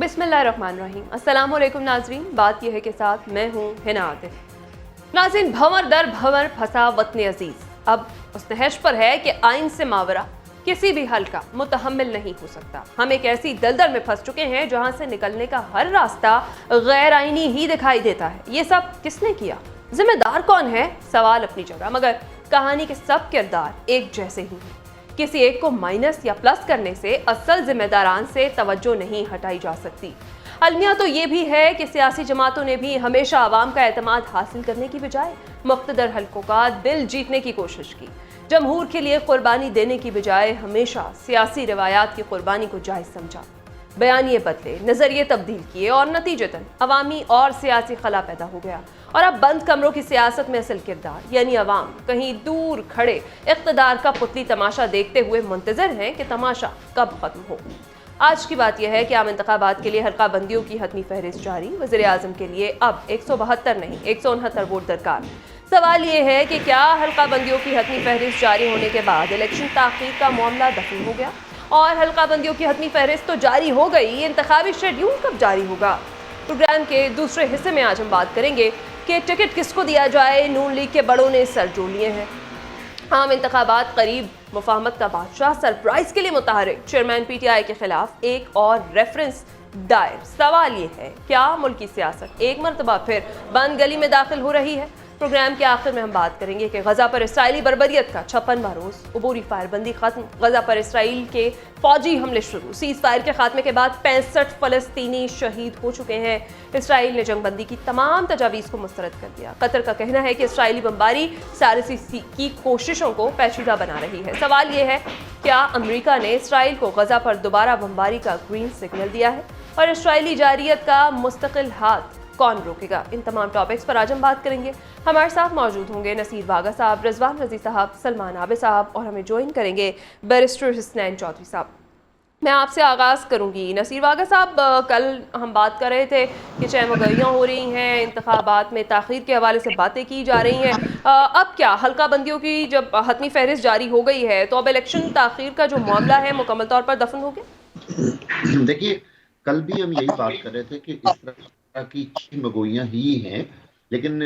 बिस्मिल्लाहिर्रहमानिर्रहीम। अस्सलाम वालेकुम नाज़रीन, बात यह है के साथ मैं हूँ हिना आतिफ। नाज़रीन, भंवर दर भंवर फंसा वतन अजीज़ अब उस नहज पर है कि आइन से मावरा किसी भी हल का मुतहम्मिल नहीं हो सकता। हम एक ऐसी दलदल में फंस चुके हैं जहाँ से निकलने का हर रास्ता गैर आइनी ही दिखाई देता है। ये सब किसने किया, जिम्मेदार कौन है? सवाल अपनी जगह, मगर कहानी के सब किरदार एक जैसे ही हैं। किसी एक को माइनस या प्लस करने से असल जिम्मेदारान से तवज्जो नहीं हटाई जा सकती। अलमिया तो ये भी है कि सियासी जमातों ने भी हमेशा आवाम का एतमाद हासिल करने की बजाय मुख्तदर हलकों का दिल जीतने की कोशिश की। जमहूर के लिए कुर्बानी देने की बजाय हमेशा सियासी रवायात की कुर्बानी को जायज़ समझा। बयानिए बदले, नजरिए तब्दील किए और नतीजतन अवामी और सियासी खला पैदा हो गया। और अब बंद कमरों की सियासत में असल किरदार यानी अवाम कहीं दूर खड़े इक़्तिदार का पुतली तमाशा देखते हुए मुंतज़िर हैं कि तमाशा कब खत्म हो। आज की बात यह है कि आम इंतखाबात के लिए हल्का बंदियों की हतमी फहरिस्त जारी। वज़ीर आज़म के लिए अब 172 नहीं 169 वोट दरकार। सवाल ये है कि क्या हल्का बंदियों की हतमी फहरिस्त जारी होने के बाद इलेक्शन ताख़ीर का मामला दफन हो गया? और हल्का बंदियों की हतमी फहरिस्त तो जारी हो गई, इंतखाबी शेड्यूल कब जारी होगा? प्रोग्राम के दूसरे हिस्से में आज हम बात करेंगे कि टिकट किसको दिया जाए। नून लीग के बड़ों ने सर जोड़ लिए हैं। आम इंतखाबात करीब, मुफाहमत का बादशाह सरप्राइज के लिए मुतहरिक। चेयरमैन PTI के खिलाफ एक और रेफरेंस दायर। सवाल ये है, क्या मुल्क की सियासत एक मरतबा फिर बंद गली में दाखिल हो रही है? प्रोग्राम के आखिर में हम बात करेंगे कि गजा पर इसराइली बर्बरियत का 56वां रोज, अबूरी फायरबंदी खत्म, गजा पर इसराइल के फौजी हमले शुरू। सीज फायर के खात्मे के बाद 65 फलस्तीनी शहीद हो चुके हैं। इसराइल ने जंगबंदी की तमाम तजावीज़ को मुस्तरद कर दिया। कतर का कहना है कि इसराइली बमबारी सारसी की कोशिशों को पेचीदा बना रही है। सवाल ये है, क्या अमरीका ने इसराइल को गजा पर दोबारा बमबारी का ग्रीन सिग्नल दिया है? और इसराइली जारियत का मुस्तकिल हाथ कौन रोकेगा? इन तमाम टॉपिक्स पर आज हम बात करेंगे। हमारे साथ मौजूद होंगे नसीर वागा साहब, रिजवान रजी साहब, सलमान आबिद साहब और हमें ज्वाइन करेंगे बैरिस्टर हुसनैन चौधरी साहब। मैं आपसे आगाज़ करूंगी। नसीर वागा साहब, कल हम बात कर रहे थे कि चहमगइयाँ हो रही हैं, इंतखाबात में ताख़ीर के हवाले से बातें की जा रही हैं। अब क्या हल्का बंदियों की जब हतमी फहरिस्त जारी हो गई है तो अब इलेक्शन ताख़ीर का जो मामला है मुकम्मल तौर पर दफन हो गया? देखिए, कल भी हम यही बात कर रहे थे कि इस तरह की चीमगोइयाँ ही हैं, लेकिन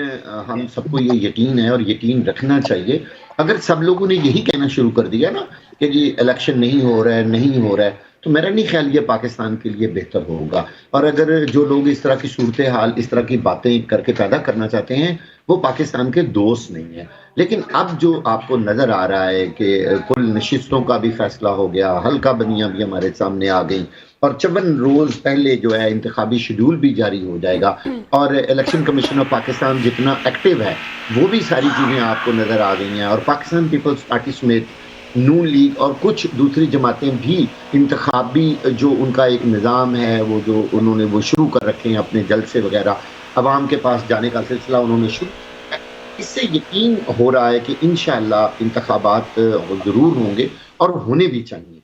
हम सबको ये यकीन है और यकीन रखना चाहिए। अगर सब लोगों ने यही कहना शुरू कर दिया ना कि जी इलेक्शन नहीं हो रहा है, नहीं हो रहा है, तो मेरा नहीं ख्याल ये पाकिस्तान के लिए बेहतर होगा। और अगर जो लोग इस तरह की सूरत हाल, इस तरह की बातें करके पैदा करना चाहते हैं, वो पाकिस्तान के दोस्त नहीं है। लेकिन अब जो आपको नज़र आ रहा है कि कुल नशिस्तों का भी फैसला हो गया, हल्का बंदियाँ भी हमारे सामने आ गई और 54 रोज पहले जो है इंतखाबी शेड्यूल भी जारी हो जाएगा और इलेक्शन कमीशन ऑफ पाकिस्तान जितना एक्टिव है वो भी सारी चीज़ें आपको नज़र आ गई हैं। और पाकिस्तान पीपल्स पार्टी समेत नून लीग और कुछ दूसरी जमातें भी इंतखाबी जो उनका एक निज़ाम है वो जो उन्होंने वो शुरू कर रखे हैं, अपने जलसे वगैरह अवाम के पास जाने का सिलसिला उन्होंने शुरू। इससे यकीन हो रहा है कि इंशाअल्लाह इंतखाबात ज़रूर होंगे और होने भी चाहिए।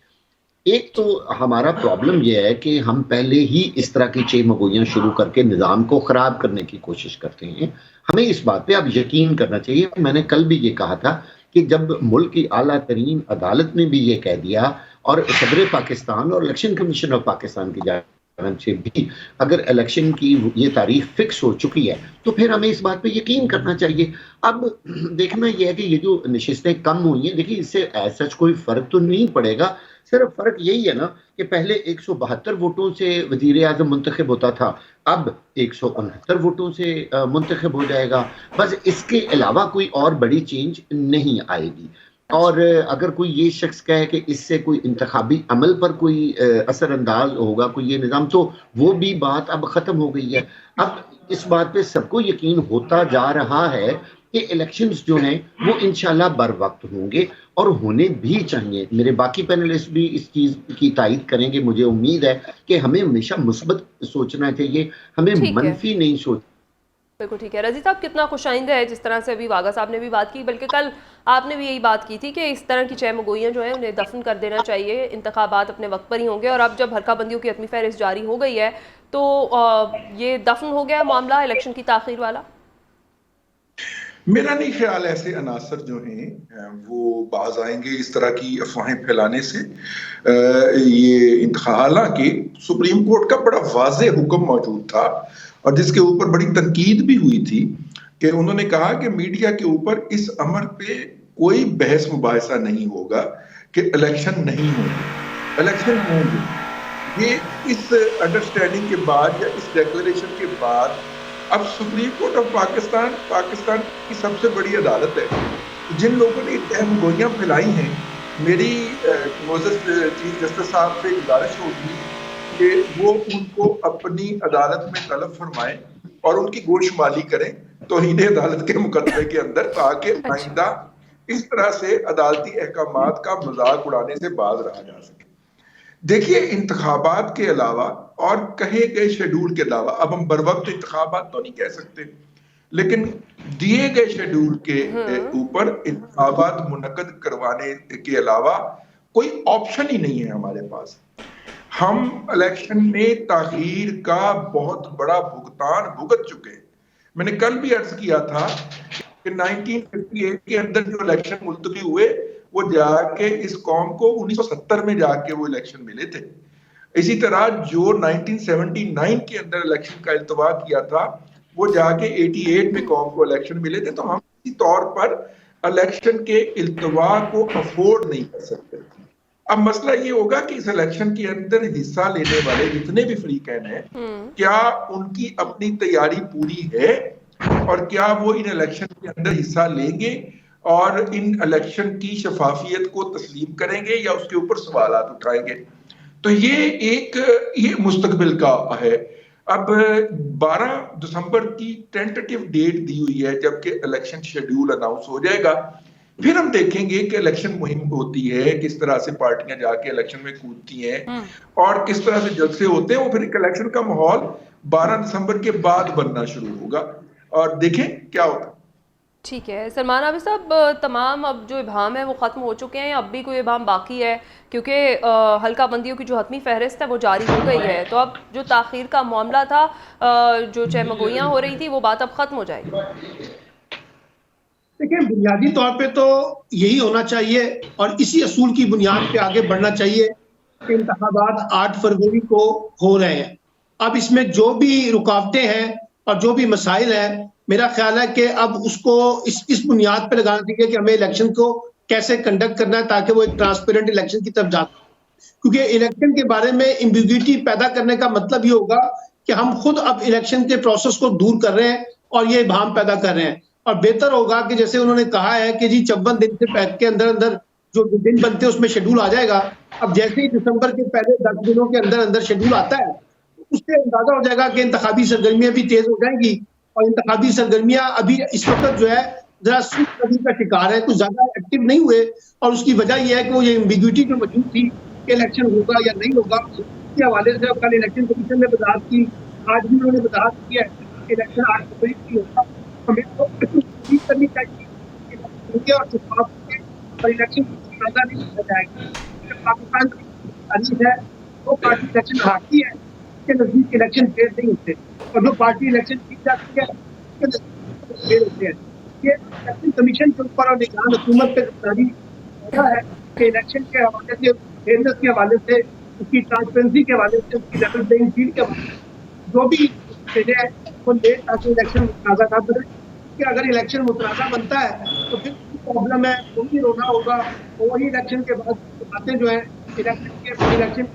एक तो हमारा प्रॉब्लम यह है कि हम पहले ही इस तरह की चेमगोइयाँ शुरू करके निज़ाम को ख़राब करने की कोशिश करते हैं। हमें इस बात पे अब यकीन करना चाहिए। मैंने कल भी ये कहा था कि जब मुल्क की आला तरीन अदालत ने भी ये कह दिया और सदर पाकिस्तान और इलेक्शन कमीशन ऑफ पाकिस्तान की जानिब से भी अगर इलेक्शन की ये तारीख फिक्स हो चुकी है तो फिर हमें इस बात पे यकीन करना चाहिए। अब देखना यह है कि ये जो नशिस्तें कम हुई हैं, देखिए इससे ऐसा कोई फ़र्क तो नहीं पड़ेगा। सिर्फ फ़र्क यही है ना कि पहले 172 वोटों से वज़ीर आज़म मुंतखब होता था, अब 169 वोटों से मुंतखब हो जाएगा। बस इसके अलावा कोई और बड़ी चेंज नहीं आएगी। और अगर कोई ये शख्स कहे कि इससे कोई इंतखाबी अमल पर कोई असरअंदाज होगा कोई ये निज़ाम, तो वो भी बात अब ख़त्म हो गई है। अब इस बात पे सबको यकीन होता जा रहा है कि इलेक्शंस जो हैं वो इंशाल्लाह बर वक्त होंगे और होने भी चाहिए। मेरे बाकी पैनलिस्ट भी इस चीज़ की तायद करेंगे। मुझे उम्मीद है कि हमें हमेशा मुस्बत सोचना चाहिए, हमें मनफी नहीं सोच। बिल्कुल ठीक है। रजी साहब, कितना खुशाइंद है जिस तरह से अभी वागा साहब ने भी बात की, बल्कि कल आपने भी यही बात की थी कि इस तरह की चहमगोइयाँ जो हैं उन्हें दफन कर देना चाहिए, इंतखाबात अपने वक्त पर ही होंगे। और अब जब हल्का बंदियों की हतमी फहरिस्त जारी हो गई है तो ये दफन हो गया मामला इलेक्शन की ताख़ीर वाला। मेरा नहीं ख्याल ऐसे अनासर जो हैं वो बाज आएंगे इस तरह की अफवाहें फैलाने से। ये हालांकि सुप्रीम कोर्ट का बड़ा वाज़ेह हुक्म मौजूद था और जिसके ऊपर बड़ी तनकीद भी हुई थी कि उन्होंने कहा कि मीडिया के ऊपर इस अमर पे कोई बहस मुबाहिसा नहीं होगा कि इलेक्शन नहीं होंगे, इलेक्शन होंगे। ये इस अंडरस्टैंडिंग के बाद या इस डिक्लेरेशन के बाद अब सुप्रीम कोर्ट ऑफ पाकिस्तान की सबसे बड़ी अदालत है। जिन लोगों ने तहमगोइयां फैलाई हैं, मेरी चीफ जस्टिस साहब से गुजारिश होगी कि वो उनको अपनी अदालत में तलब फरमाएं और उनकी गोशमाली करें तौहीन अदालत के मुकदमे के अंदर, ताकि आइंदा इस तरह से अदालती अहकामात का मजाक उड़ाने से बाज रहा जा सके। देखिए, इंतखाबात के अलावा और कहे गए शेड्यूल के अलावा, अब हम बर वक्त इंतखाबात तो नहीं कह सकते, लेकिन दिए गए शेड्यूल के ऊपर इंतखाबात मुनक्कद करवाने के अलावा कोई ऑप्शन ही नहीं है हमारे पास। हम इलेक्शन में ताखीर का बहुत बड़ा भुगतान भुगत चुके हैं। मैंने कल भी अर्ज किया था कि 1958 के अंदर जो इलेक्शन मुलतवी हुए वो जाके इस कौम को 1970 में जाके वो इलेक्शन मिले थे। इसी तरह जो 1979 के अंदर इलेक्शन का इल्तवा किया था वो जाके 88 में कौम को इलेक्शन मिले थे। तो हम इसी तौर पर इलेक्शन के इल्तवा को अफोर्ड नहीं कर सकते। अब मसला ये होगा कि इस इलेक्शन के अंदर हिस्सा लेने वाले जितने भी फरीकैन हैं, क्या उनकी अपनी तैयारी पूरी है और क्या वो इन इलेक्शन के अंदर हिस्सा लेंगे और इन इलेक्शन की शफाफियत को तस्लीम करेंगे या उसके ऊपर सवालात उठाएंगे। तो ये मुस्तकबिल का है। अब 12 दिसंबर की टेंटेटिव डेट दी हुई है, जबकि इलेक्शन शेड्यूल अनाउंस हो जाएगा। फिर हम देखेंगे कि इलेक्शन मुहिम होती है, किस तरह से पार्टियां जाके इलेक्शन में कूदती हैं और किस तरह से जलसे होते हैं। वो फिर एक इलेक्शन का माहौल 12 दिसंबर के बाद बनना शुरू होगा और देखें क्या होता है। ठीक है सलमान आबिद साहब, तमाम अब जो इबाम है वो ख़त्म हो चुके हैं, अब भी कोई इबाम बाकी है? क्योंकि हल्का बंदियों की जो हतमी फहरिस्त है वो जारी हो गई है, तो अब जो ताख़ीर का मामला था, जो चहमगोइयाँ हो रही थी, वो बात अब ख़त्म हो जाएगी। देखिए, बुनियादी तौर पे तो यही होना चाहिए और इसी असूल की बुनियाद पे आगे बढ़ना चाहिए कि इंतखाबात 8 फरवरी को हो रहे हैं। अब इसमें जो भी रुकावटें हैं और जो भी मसाइल हैं, मेरा ख्याल है कि अब उसको इस बुनियाद पे लगाना चाहिए कि हमें इलेक्शन को कैसे कंडक्ट करना है ताकि वो एक ट्रांसपेरेंट इलेक्शन की तरफ जाए। क्योंकि इलेक्शन के बारे में एम्बिग्युइटी पैदा करने का मतलब ये होगा कि हम खुद अब इलेक्शन के प्रोसेस को दूर कर रहे हैं और ये इबाम पैदा कर रहे हैं। और बेहतर होगा कि जैसे उन्होंने कहा है कि जी 54 दिन के अंदर जो दिन बनते हैं उसमें शेड्यूल आ जाएगा। अब जैसे ही दिसंबर के पहले 10 दिनों के अंदर शेड्यूल आता है, उससे अंदाजा हो जाएगा कि इंतखाबी सरगर्मियां भी तेज हो जाएंगी। और इंतखाबी सरगर्मियां अभी इस वक्त जो है जरा सुस्त नदी का शिकार है, कुछ ज्यादा एक्टिव नहीं हुए। और उसकी वजह यह है कि वो ये एम्बिग्युइटी जो मौजूद थी कि इलेक्शन होगा या नहीं होगा, उसके हवाले से कल इलेक्शन कमीशन ने वजाहत की, आज भी उन्होंने वजाहत की है कि इलेक्शन 8 फरवरी की होगा। हमें तो उम्मीद करनी चाहिए और इलेक्शन ज्यादा नहीं किया जाएगा। पाकिस्तान की है वो पार्टी इलेक्शन हारती है, उसके नजदीक इलेक्शन फेल नहीं होते, और जो पार्टी इलेक्शन जीत जाती है उसके नजदीक फेल होते हैं। ये इलेक्शन कमीशन के ऊपर और निगरान हुकूमत पे जिम्मेदारी है कि इलेक्शन के हवाले से, फेयरनेस के हवाले से, उसकी ट्रांसपेरेंसी के हवाले से, उसकी लेवल प्लेइंग फील्ड के हवाले से जो भी चीजें हैं वो ले, ताकि इलेक्शन मुतनाज़ा ना बने। कि अगर इलेक्शन मुतनाज़ा बनता है तो फिर प्रॉब्लम है, वो भी रोना होगा। वही इलेक्शन के बाद बातें जो है इलेक्शन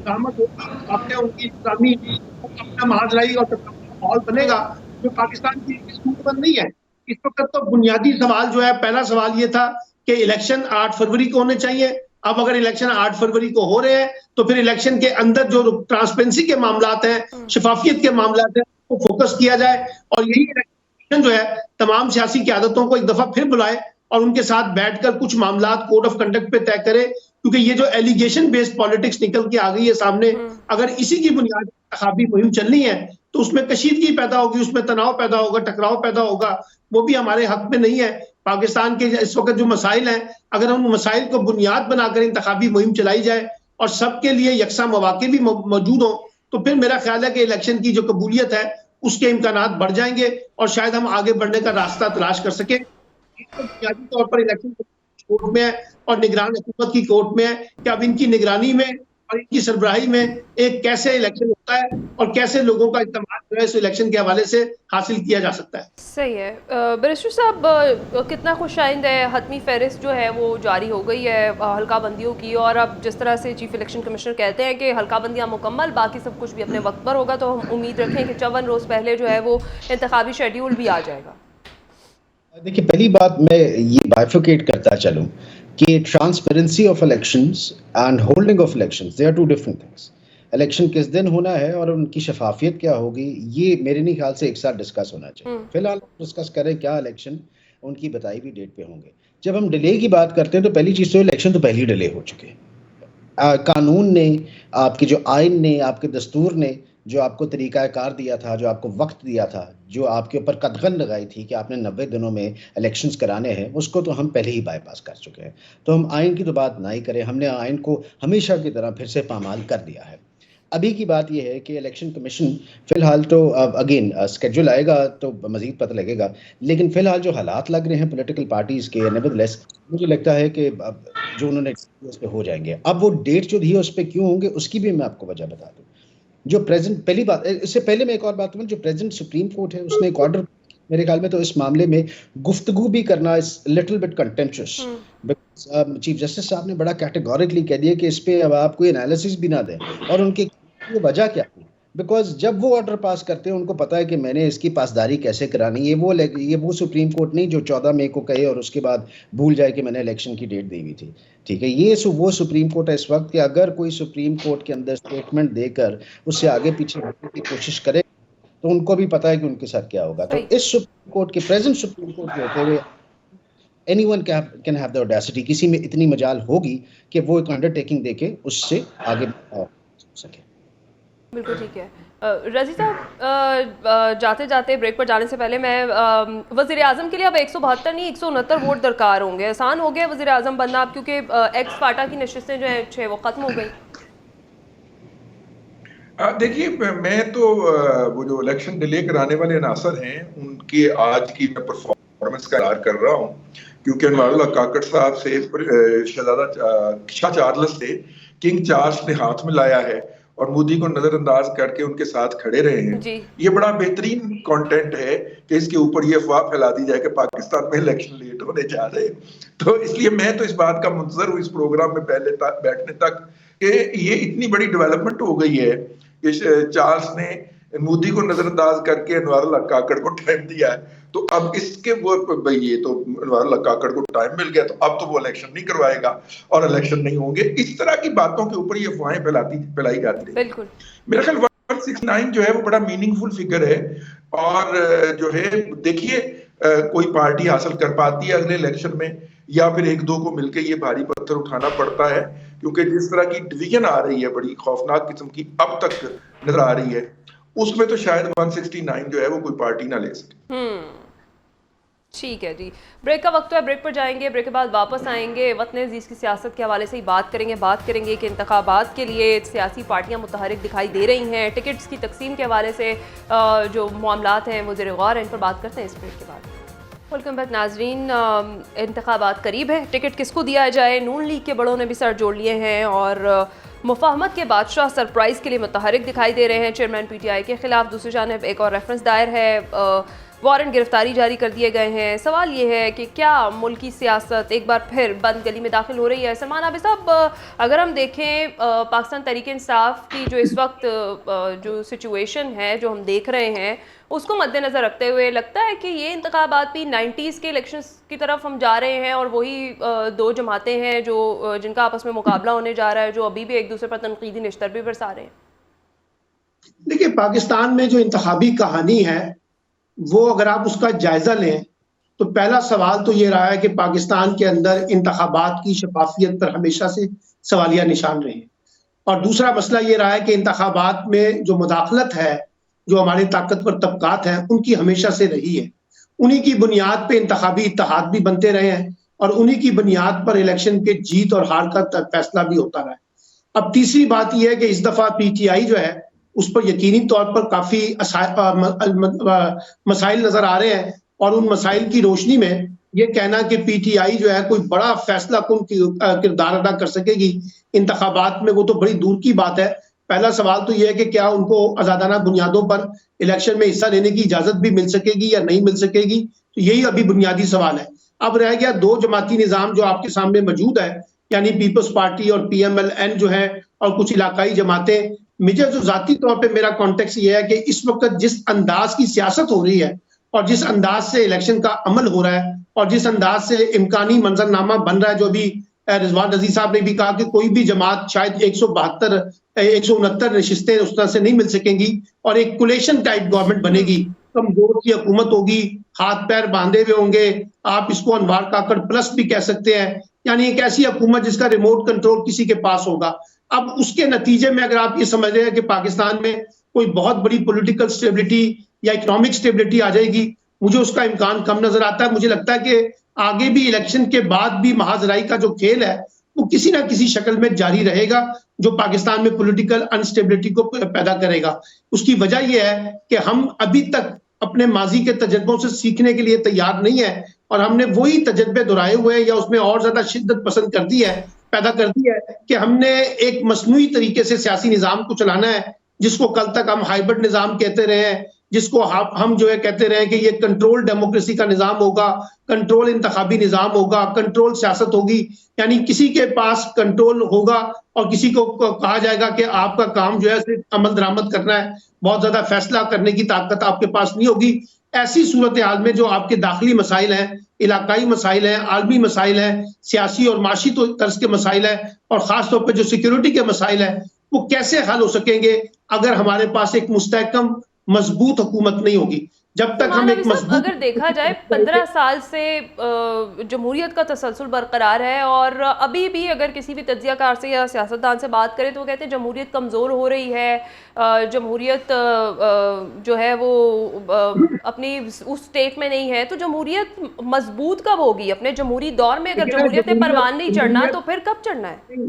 आपने उनकी इस्लामी अपना महाजराई और माहौल बनेगा जो पाकिस्तान की सूरत नहीं है। इस वक्त तो बुनियादी सवाल जो है, पहला सवाल ये था कि इलेक्शन 8 फरवरी को होने चाहिए। अब अगर इलेक्शन 8 फरवरी को हो रहे हैं तो फिर इलेक्शन के अंदर जो ट्रांसपेरेंसी के मामलात हैं, शफाफियत के मामलात हैं, वो फोकस किया जाए। और यही इलेक्शन जो है तमाम सियासी क़यादतों को एक दफा फिर बुलाए और उनके साथ बैठकर कुछ मामलात कोड ऑफ कंडक्ट पे तय करे। क्योंकि ये जो एलिगेशन बेस्ड पॉलिटिक्स निकल के आ गई है सामने, अगर इसी की बुनियाद इंतखाबी मुहिम चलनी है तो उसमें कशीदगी पैदा होगी, उसमें तनाव पैदा होगा, टकराव पैदा होगा। वो भी हमारे हक में नहीं है। पाकिस्तान के इस वक्त जो मसाइल हैं, अगर हम मसाइल को बुनियाद बनाकर इंतखाबी मुहिम चलाई जाए और सबके लिए यकसा मौके भी मौजूद हो, तो फिर मेरा ख्याल है कि इलेक्शन की जो कबूलियत है उसके इम्कानात बढ़ जाएंगे और शायद हम आगे बढ़ने का रास्ता तलाश कर सकें। तो बुनियादी तौर पर इलेक्शन कोर्ट में है और निगरान हुकूमत की कोर्ट में है कि अब इनकी निगरानी में और इनकी सरबराही में एक कैसे इलेक्शन होता है और कैसे लोगों का इत्तेमाद जो है इस इलेक्शन के हवाले से हासिल किया जा सकता है। सही है। बैरिस्टर साहब, कितना खुशाइंद है, हतमी फहरिस्त जो है वो जारी हो गई है हल्का बंदियों की, और अब जिस तरह से चीफ इलेक्शन कमिश्नर कहते हैं कि हल्का बंदियाँ मुकम्मल, बाकी सब कुछ भी अपने वक्त पर होगा, तो हम उम्मीद रखें कि 54 रोज़ पहले जो है वो इंतखाबी शेड्यूल भी आ जाएगा। देखिए, पहली बात मैं ये बाइफिकेट करता चलूं कि transparency of elections and holding of elections, they are two different things. Election किस दिन होना है और उनकी शफाफियत क्या होगी, ये मेरे नहीं ख्याल से एक साथ डिस्कस होना चाहिए। फिलहाल डिस्कस करें क्या इलेक्शन उनकी बताई हुई डेट पे होंगे। जब हम डिले की बात करते हैं तो पहली चीज़ तो इलेक्शन तो पहले ही डिले हो चुके हैं। कानून ने, आपके जो आइन ने, आपके दस्तूर ने जो आपको तरीक़ाकार दिया था, जो आपको वक्त दिया था, जो आपके ऊपर कदगन लगाई थी कि आपने 90 दिनों में इलेक्शंस कराने हैं, उसको तो हम पहले ही बाईपास कर चुके हैं। तो हम आइन की तो बात ना ही करें, हमने आइन को हमेशा की तरह फिर से पामाल कर दिया है। अभी की बात यह है कि इलेक्शन कमीशन फ़िलहाल तो अगेन स्केड्यूल आएगा तो मज़ीद पता लगेगा, लेकिन फ़िलहाल जो हालात लग रहे हैं पॉलिटिकल पार्टीज़ के, नेवरदलेस मुझे लगता है कि जो उन्होंने उस पर हो जाएंगे। अब वो डेट जो दी है उस पर क्यों होंगे, उसकी भी मैं आपको वजह बता दूँ। जो प्रेजेंट, पहली बात, इससे पहले मैं एक और बात कहूँ, जो प्रेजेंट सुप्रीम कोर्ट है उसने एक ऑर्डर, मेरे ख्याल में तो इस मामले में गुफ्तगू भी करना इस little bit contemptuous. Chief justice साहब ने बड़ा कैटेगोरिकली कह दिया कि इस पे अब आप कोई एनालिसिस भी ना दें, और उनकी वजह क्या थी, बिकॉज जब वो ऑर्डर पास करते हैं उनको पता है कि मैंने इसकी पासदारी कैसे करानी है। ये वो सुप्रीम कोर्ट नहीं जो 14 मई को कहे और उसके बाद भूल जाए कि मैंने इलेक्शन की डेट दी हुई थी। ठीक है, ये वो सुप्रीम कोर्ट है इस वक्त कि अगर कोई सुप्रीम कोर्ट के अंदर स्टेटमेंट देकर उससे आगे पीछे बढ़ने की कोशिश करे तो उनको भी पता है कि उनके साथ क्या होगा। तो इस सुप्रीम कोर्ट के, प्रेजेंट सुप्रीम कोर्ट के होते हुए anyone can have the audacity, किसी में इतनी मजाल होगी कि वो एक अंडरटेकिंग देके उससे आगे बढ़ सके। बिल्कुल ठीक है। रज़ी साहब, जाते जाते ब्रेक पर जाने से पहले मैं वज़ीर आज़म के लिए अब 172 नहीं 169 वोट दरकार होंगे। आसान हो गया वज़ीर आज़म बनना अब, क्योंकि एक्स फाटा की नशिस्तें जो हैं 6 वो ख़त्म हो गई। देखिए, मैं तो वो जो इलेक्शन डिले कराने वाले अनासर हैं उनके आज की मैं परफॉर्मेंस का इज़हार कर रहा हूँ, क्योंकि अनवारुल्लाह काकड़ साहब से शहजादा शाह चार्ल्स से किंग चार्ल्स ने हाथ मिलाया है और मोदी को नजरअंदाज करके उनके साथ खड़े रहे हैं। ये बड़ा बेहतरीन कंटेंट है कि इसके ऊपर ये अफवाह फैला दी जाए कि पाकिस्तान में इलेक्शन लेट होने जा रहे हैं। तो इसलिए मैं तो इस बात का मुंतजर हूँ इस प्रोग्राम में पहले तक बैठने तक कि ये इतनी बड़ी डेवलपमेंट हो गई है कि चार्ल्स ने मोदी को नजरअंदाज करके अनवारुल्लाह काकड़ को टाइम दिया है। तो अब इसके वो भाई, ये तो अनवारुल्लाह काकड़ को टाइम मिल गया, तो अब तो वो इलेक्शन नहीं करवाएगा और इलेक्शन नहीं होंगे। इस तरह की बातों के ऊपर ये अफवाहें फैलाई जाती है। बिल्कुल, मेरा ख्याल 169 जो है वो बड़ा मीनिंगफुल फिगर है, और जो है देखिए कोई पार्टी हासिल कर पाती है अगले इलेक्शन में या फिर एक दो को मिलकर ये भारी पत्थर उठाना पड़ता है, क्योंकि जिस तरह की डिवीजन आ रही है बड़ी खौफनाक किस्म की अब तक नजर आ रही है, उसमें तो शायद 169 जो है वो कोई पार्टी ना ले सके। ठीक है जी, ब्रेक का वक्त है, ब्रेक पर जाएंगे, ब्रेक के बाद वापस आएंगे, वतन अजीज़ की सियासत के हवाले से ही बात करेंगे कि इंतखाबात के लिए सियासी पार्टियां मुतहरिक दिखाई दे रही हैं, टिकट्स की तकसीम के हवाले से जो मामलात हैं वो ज़ेर गौर हैं, इन पर बात करते हैं इस ब्रेक के बाद। वेलकम बैक नाजरीन, इंतखाबात करीब है, टिकट किसको दिया जाए, नून लीग के बड़ों ने भी सर जोड़ लिए हैं और मुफाहमत के बादशाह सरप्राइज़ के लिए मुतहरिक दिखाई दे रहे हैं चेयरमैन PTI के खिलाफ। दूसरी जानिब एक और रेफरेंस दायर है, वारंट गिरफ्तारी जारी कर दिए गए हैं। सवाल ये है कि क्या मुल्की सियासत एक बार फिर बंद गली में दाखिल हो रही है? सलमान आबिद साहब, अगर हम देखें पाकिस्तान तहरीक इंसाफ की जो इस वक्त जो सिचुएशन है जो हम देख रहे हैं उसको मद्देनज़र रखते हुए लगता है कि ये इंतखाबात भी 90s के इलेक्शंस की तरफ हम जा रहे हैं और वही दो जमातें हैं जो जिनका आपस में मुकाबला होने जा रहा है, जो अभी भी एक दूसरे पर तनकीदी निश्तर भी बरसा रहे हैं। देखिए, पाकिस्तान में जो इंतखाबी कहानी है वो अगर आप उसका जायजा लें तो पहला सवाल तो ये रहा है कि पाकिस्तान के अंदर इंतखाबात की शफाफियत पर हमेशा से सवालिया निशान रहे, और दूसरा मसला ये रहा है कि इंतखाबात में जो मुदाखलत है जो हमारे ताकतवर तबकात हैं उनकी हमेशा से रही है। उन्हीं की बुनियाद पे इंतखाबी इत्तेहाद भी बनते रहे हैं और उन्हीं की बुनियाद पर इलेक्शन के जीत और हार का फैसला भी होता रहा है। अब तीसरी बात यह है कि इस दफा PTI जो है उस पर यकीनी तौर पर काफी मसाइल नजर आ रहे हैं, और उन मसाइल की रोशनी में ये कहना कि पीटीआई जो है कोई बड़ा फैसला कुन किरदार अदा कर सकेगी इंतखाबात में, वो तो बड़ी दूर की बात है। पहला सवाल तो ये है कि क्या उनको आजादाना बुनियादों पर इलेक्शन में हिस्सा लेने की इजाजत भी मिल सकेगी या नहीं मिल सकेगी, तो यही अभी बुनियादी सवाल है। अब रह गया दो जमाती निजाम जो आपके सामने मौजूद है, यानी पीपल्स पार्टी और पीएमएलएन जो है, और कुछ इलाकाई जमातें। मुझे जो जाती तौर पे मेरा कॉन्टेक्स्ट ये है कि इस वक्त जिस अंदाज की सियासत हो रही है और जिस अंदाज से इलेक्शन का अमल हो रहा है और जिस अंदाज से इम्कानी मंजरनामा बन रहा है, जो अभी रिजवान रजी साहब ने भी कहा कि कोई भी जमात शायद 169 नशिस्तें उस तरह से नहीं मिल सकेंगी और एक कोलेशन टाइप गवर्नमेंट बनेगी, कमजोर की हुकूमत होगी, हाथ पैर बांधे हुए होंगे, आप इसको अनवार काकड़ प्लस भी कह सकते हैं, यानी एक ऐसी हुकूमत जिसका रिमोट कंट्रोल किसी के पास होगा। अब उसके नतीजे में अगर आप ये समझ रहे हैं कि पाकिस्तान में कोई बहुत बड़ी पॉलिटिकल स्टेबिलिटी या इकोनॉमिक स्टेबिलिटी आ जाएगी, मुझे उसका इम्कान कम नजर आता है। मुझे लगता है कि आगे भी इलेक्शन के बाद भी महाजराई का जो खेल है वो किसी ना किसी शक्ल में जारी रहेगा, जो पाकिस्तान में पॉलिटिकल अनस्टेबिलिटी को पैदा करेगा। उसकी वजह यह है कि हम अभी तक अपने माजी के तजर्बों से सीखने के लिए तैयार नहीं है, और हमने वही तजर्बे दोहराए हुए हैं या उसमें और ज्यादा शिद्दत पसंद कर दी है, पैदा कर दी है कि हमने एक मसनूई तरीके से सियासी निजाम को चलाना है, जिसको कल तक हम हाइब्रिड निजाम कहते रहे हैं, जिसको हम जो है कहते रहे कि ये कंट्रोल डेमोक्रेसी का निजाम होगा, कंट्रोल इंतखाबी निजाम होगा, कंट्रोल सियासत होगी, यानी किसी के पास कंट्रोल होगा और किसी को कहा जाएगा कि आपका काम जो है सिर्फ अमल दरामद करना है, बहुत ज्यादा फैसला करने की ताकत आपके पास नहीं होगी। ऐसी सूरत हाल में जो आपके दाखिली मसाइल हैं, इलाकाई मसाइल हैं, आलमी मसाइल हैं, सियासी और माशी तर्ज के मसाइल हैं, और खासतौर पर जो सिक्योरिटी के मसाइल हैं, वो कैसे हल हो सकेंगे अगर हमारे पास एक मुस्तहकम मजबूत हुकूमत नहीं होगी। जब तक हम एक मजबूत, अगर देखा जाए 15 साल से जमहूरियत का तसलसल बरकरार है, और अभी भी अगर किसी भी तज्जियाकार से या सियासतदान से बात करें तो वो कहते हैं जमहूरियत कमज़ोर हो रही है, जमहूरियत जो है वो अपनी उस स्टेट में नहीं है। तो जमहूरियत मजबूत कब होगी? अपने जमहूरी दौर में अगर जमहूरियत ने परवान नहीं चढ़ना तो फिर कब चढ़ना है?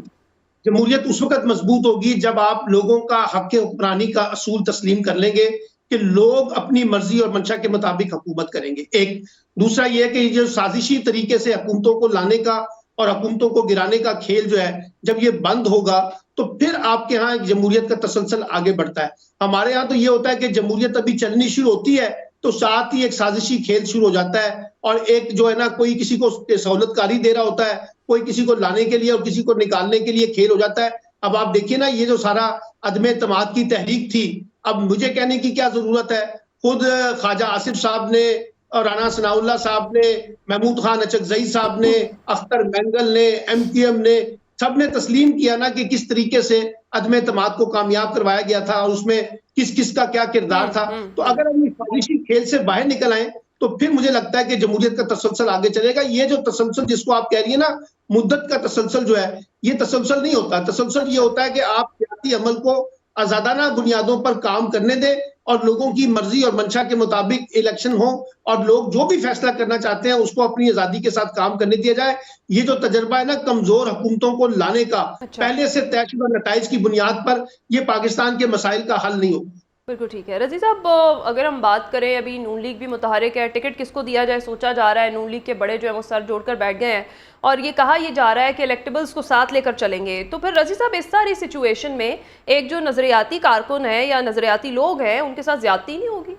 जमहूरियत उस वक्त मजबूत होगी जब आप लोगों का हक हुक्मरानी का असूल तस्लीम कर लेंगे कि लोग अपनी मर्जी और मंशा के मुताबिक हुकूमत करेंगे। एक दूसरा यह है कि जो साजिशी तरीके से हुकूमतों को लाने का और हुकूमतों को गिराने का खेल जो है, जब ये बंद होगा तो फिर आपके यहाँ एक जमहूरियत का तसलसल आगे बढ़ता है। हमारे यहाँ तो ये होता है कि जमहूरियत अभी चलनी शुरू होती है तो साथ ही एक साजिशी खेल शुरू हो जाता है, और एक जो है ना, कोई किसी को सहूलतकारी दे रहा होता है, कोई किसी को लाने के लिए और किसी को निकालने के लिए खेल हो जाता है। अब आप देखिए ना, ये जो सारा अदम एतमाद की तहरीक थी, अब मुझे कहने की क्या जरूरत है, खुद ख्वाजा आसिफ साहब ने और राना सनाउल्लाह साहब ने, महमूद खान अचकजई साहब ने, अख्तर मैंगल ने, एमटीएम ने, सब ने तस्लीम किया ना कि किस तरीके से अदम एतमाद को कामयाब करवाया गया था और उसमें किस किस का क्या किरदार था। तो अगर हम इस साजिशी खेल से बाहर निकल आए तो फिर मुझे लगता है कि जमहूरियत का तसलसल आगे चलेगा। ये जो तसलसल जिसको आप कह रही है ना, मुद्दत का तसलसल जो है, ये तसलसल नहीं होता। तसलसल ये होता है कि आप सियासी अमल को आजादाना बुनियादों पर काम करने दें और लोगों की मर्जी और मंशा के मुताबिक इलेक्शन हो, और लोग जो भी फैसला करना चाहते हैं उसको अपनी आजादी के साथ काम करने दिया जाए। ये जो तजर्बा है ना कमजोर हुकूमतों को लाने का, पहले से तयशुदा नताइज की बुनियाद पर, ये पाकिस्तान के मसाइल का हल नहीं होगा। बिल्कुल ठीक है। रज़ी साहब, अगर हम बात करें, अभी नून लीग भी मुतहरिक है, टिकट किसको दिया जाए सोचा जा रहा है। नून लीग के बड़े जो है वो सर जोड़कर बैठ गए हैं और ये कहा ये जा रहा है कि इलेक्टेबल्स को साथ लेकर चलेंगे। तो फिर रज़ी साहब, इस सारी सिचुएशन में एक जो नजरियाती कारकुन है या नजरियाती लोग हैं, उनके साथ ज्यादती नहीं होगी?